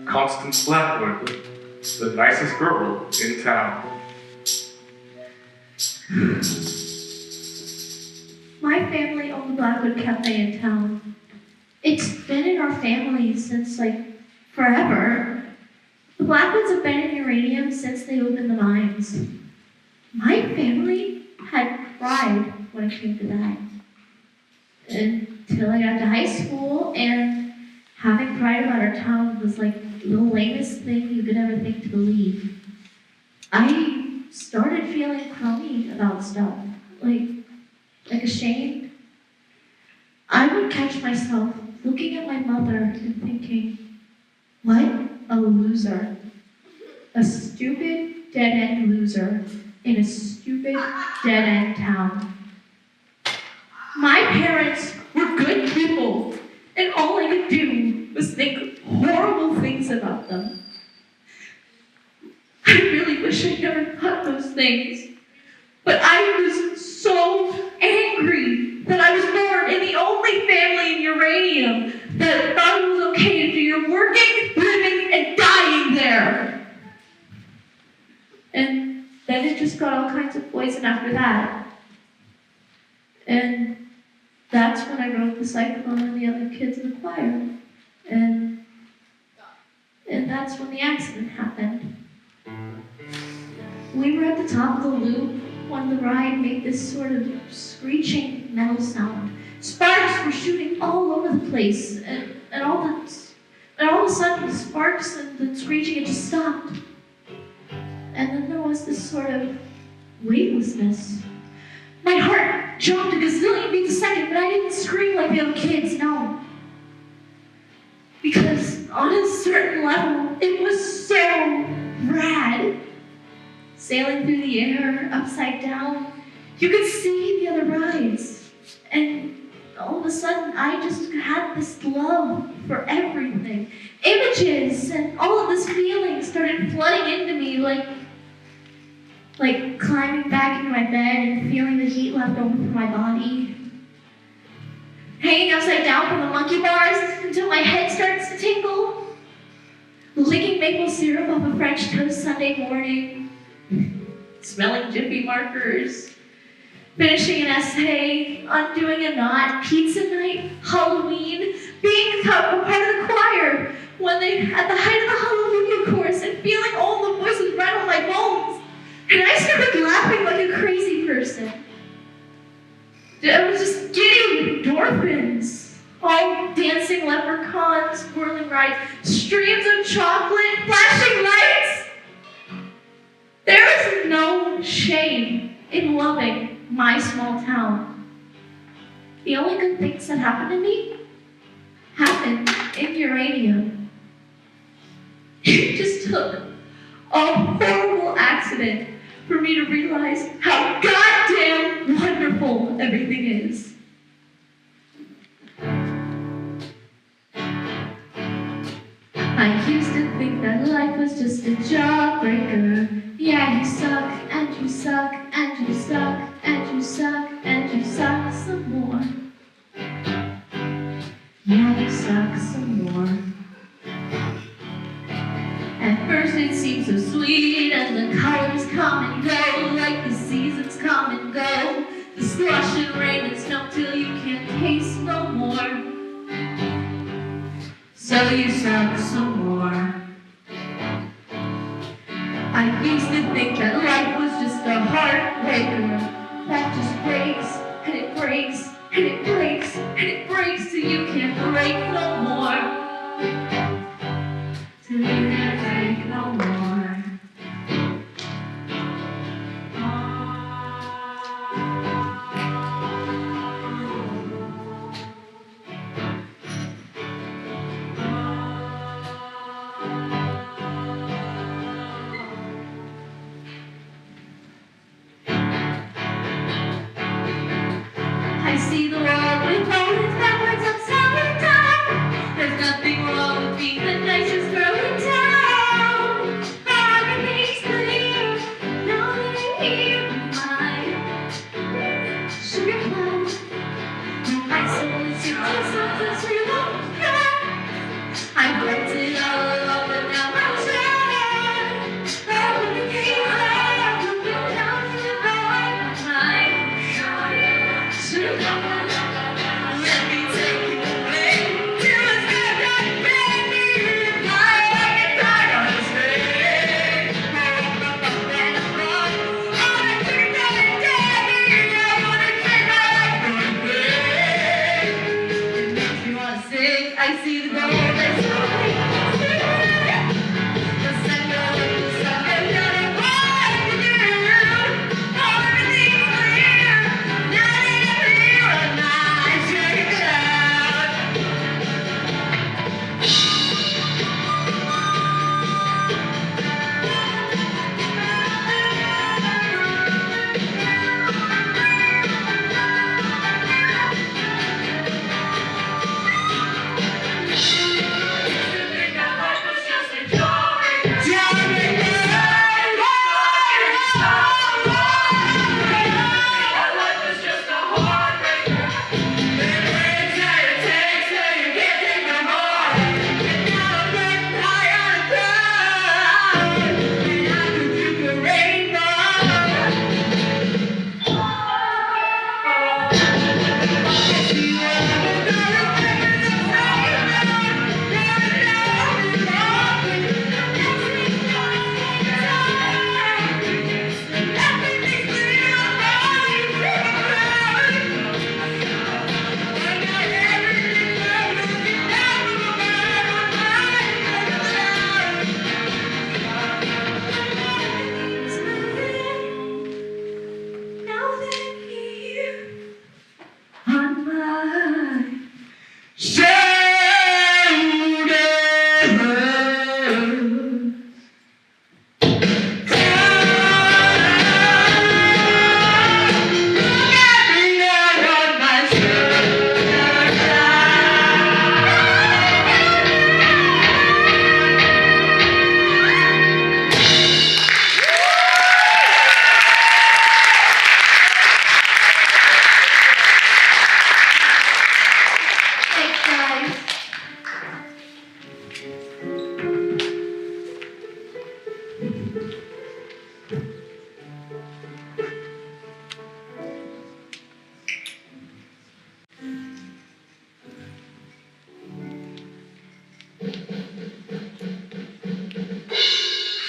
Constance Blackwood, the nicest girl in town. My family owned the Blackwood Cafe in town. It's been in our family since, forever. The Blackwoods have been in since they opened the mines. My family had cried when it came to that. Until I got to high school, and having pride about our town was like the lamest thing you could ever think to believe. I started feeling crummy about stuff, like ashamed. I would catch myself looking at my mother and thinking, what a loser. A stupid, dead-end loser in a stupid, dead-end town. My parents were good people, and all I could do was think horrible things about them. I really wish I never thought those things, but I was so angry that I was born in the only family in uranium that thought it was okay to do your working, living, and dying there. And then it just got all kinds of poison after that. And that's when I wrote the Cyclone and the other kids in the choir. And that's when the accident happened. We were at the top of the loop when the ride made this sort of screeching metal sound. Sparks were shooting all over the place, and all of a sudden the sparks and the screeching had just stopped. And then there was this sort of weightlessness. My heart jumped a gazillion beats a second, but I didn't scream like the other kids, no. Because on a certain level, it was so rad. Sailing through the air, upside down, you could see the other rides. And all of a sudden, I just had this love for everything. Images and all of this feeling started flooding into me like climbing back into my bed and feeling the heat left over from my body. Hanging upside down from the monkey bars until my head starts to tingle. Licking maple syrup off a French toast Sunday morning. Smelling Jiffy markers. Finishing an essay, undoing a knot, pizza night, Halloween, being a part of the choir when they at the height of the Hallelujah chorus and feeling all the voices rattle my bones. And I started laughing like a crazy person. I was just giddy with endorphins. All dancing leprechauns, whirling rides, streams of chocolate, flashing lights. There is no shame in loving my small town. The only good things that happened to me happened in uranium. It just took a horrible accident for me to realize how goddamn wonderful everything is. I used to think that life was just a jawbreaker. Yeah, you suck, and you suck, and you suck, and you suck, and you suck some more. Yeah, you suck some more. At first it seems so sweet, and the colors come and go, like the seasons come and go. The slush and rain and snow till you can't taste no more. So you suck some more. I used to think that life was just a heartbreaker that just breaks, and it breaks, and it breaks, and it breaks till you can't break no more. Till you can't break no more.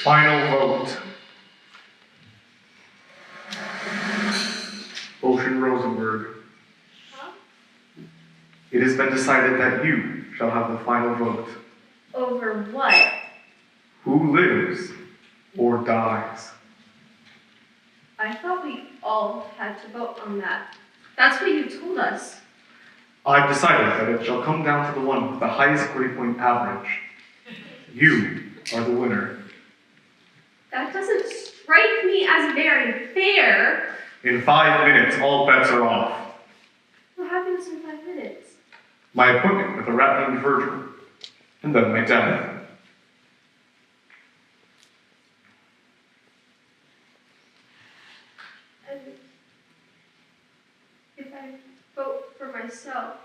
Final vote. Ocean Rosenberg. Huh? It has been decided that you shall have the final vote. Over what? Who lives or dies? I thought we all had to vote on that. That's what you told us. I've decided that it shall come down to the one with the highest grade point average. You are the winner. That doesn't strike me as very fair. In 5 minutes, all bets are off. What happens in 5 minutes? My appointment with a rat named Virgil, and then my death. And if I vote for myself,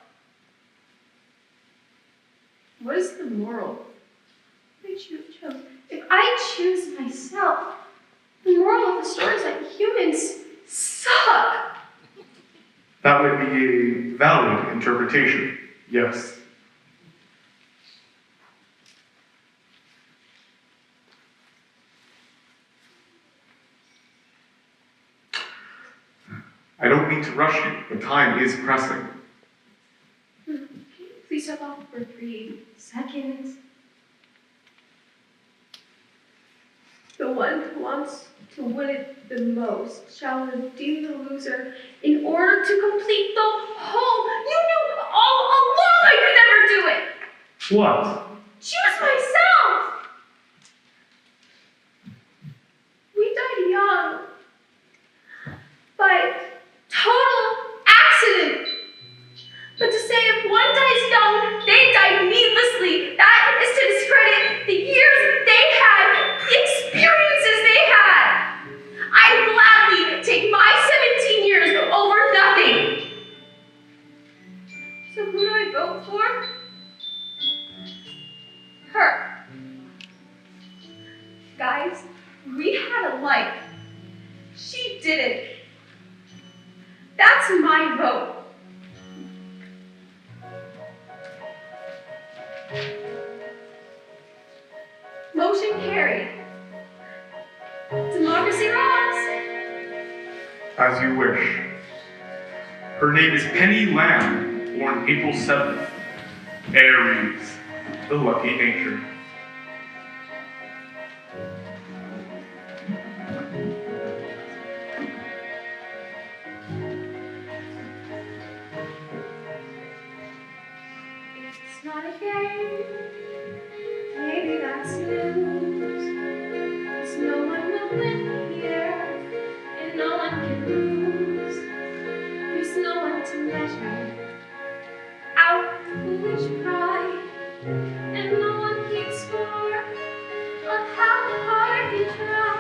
what is the moral? If I choose myself, the moral of the story is that humans suck. That would be a valid interpretation, yes. I don't mean to rush you, but time is pressing. Please stop off for 3 seconds. The one who wants to win it the most shall redeem the loser in order to complete the whole. You knew all along I could never do it. What? Choose myself. We died young. By total accident. But to say if one dies young, they died needlessly, that is to discredit the years they had, the experiences they had. I'd gladly take my 17 years over nothing. So who do I vote for? Her. Guys, we had a life. She didn't. That's my vote. Motion carried. Democracy rocks. As you wish. Her name is Penny Lamb, born April 7th. Aries, the lucky nature. It's not a game. Maybe that's news. 'Cause no one will win here, and no one can lose. There's no one to measure out foolish pride, and no one keeps score of how hard you try.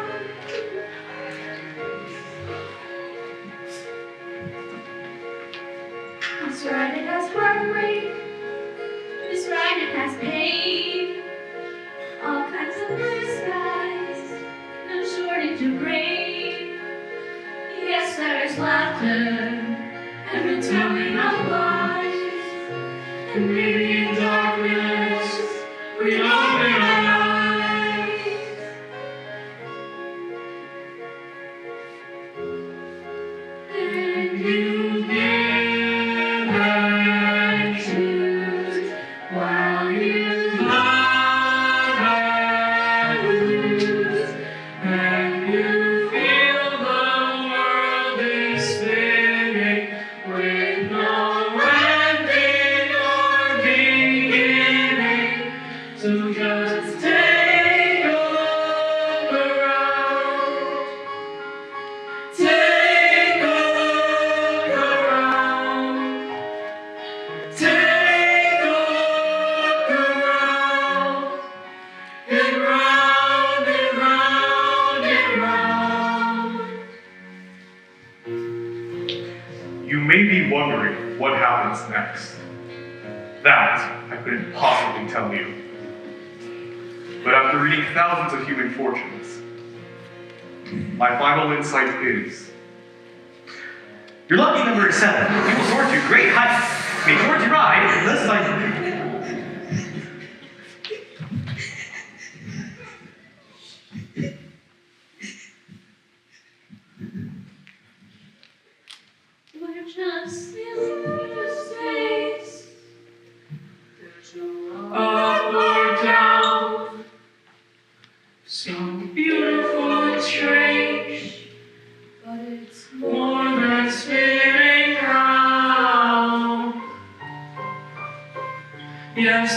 This ride it has heartbreak. This ride it has pain. All kinds of blue skies, no shortage of rain. Yes, there is laughter and the telling of lies. And maybe in darkness we open our eyes. And you never choose while you love and lose. And you feel the world is spinning with no ending or beginning. So just take a look around. Take a look around. Take a look around. And round and round and round. You may be wondering what happens next. That I couldn't possibly tell you. But after reading thousands of human fortunes, my final insight is Your lucky number is 7. You will soar to great heights. May towards your ride the cyclone. So beautiful and strange, But it's more than spinning round. Yes,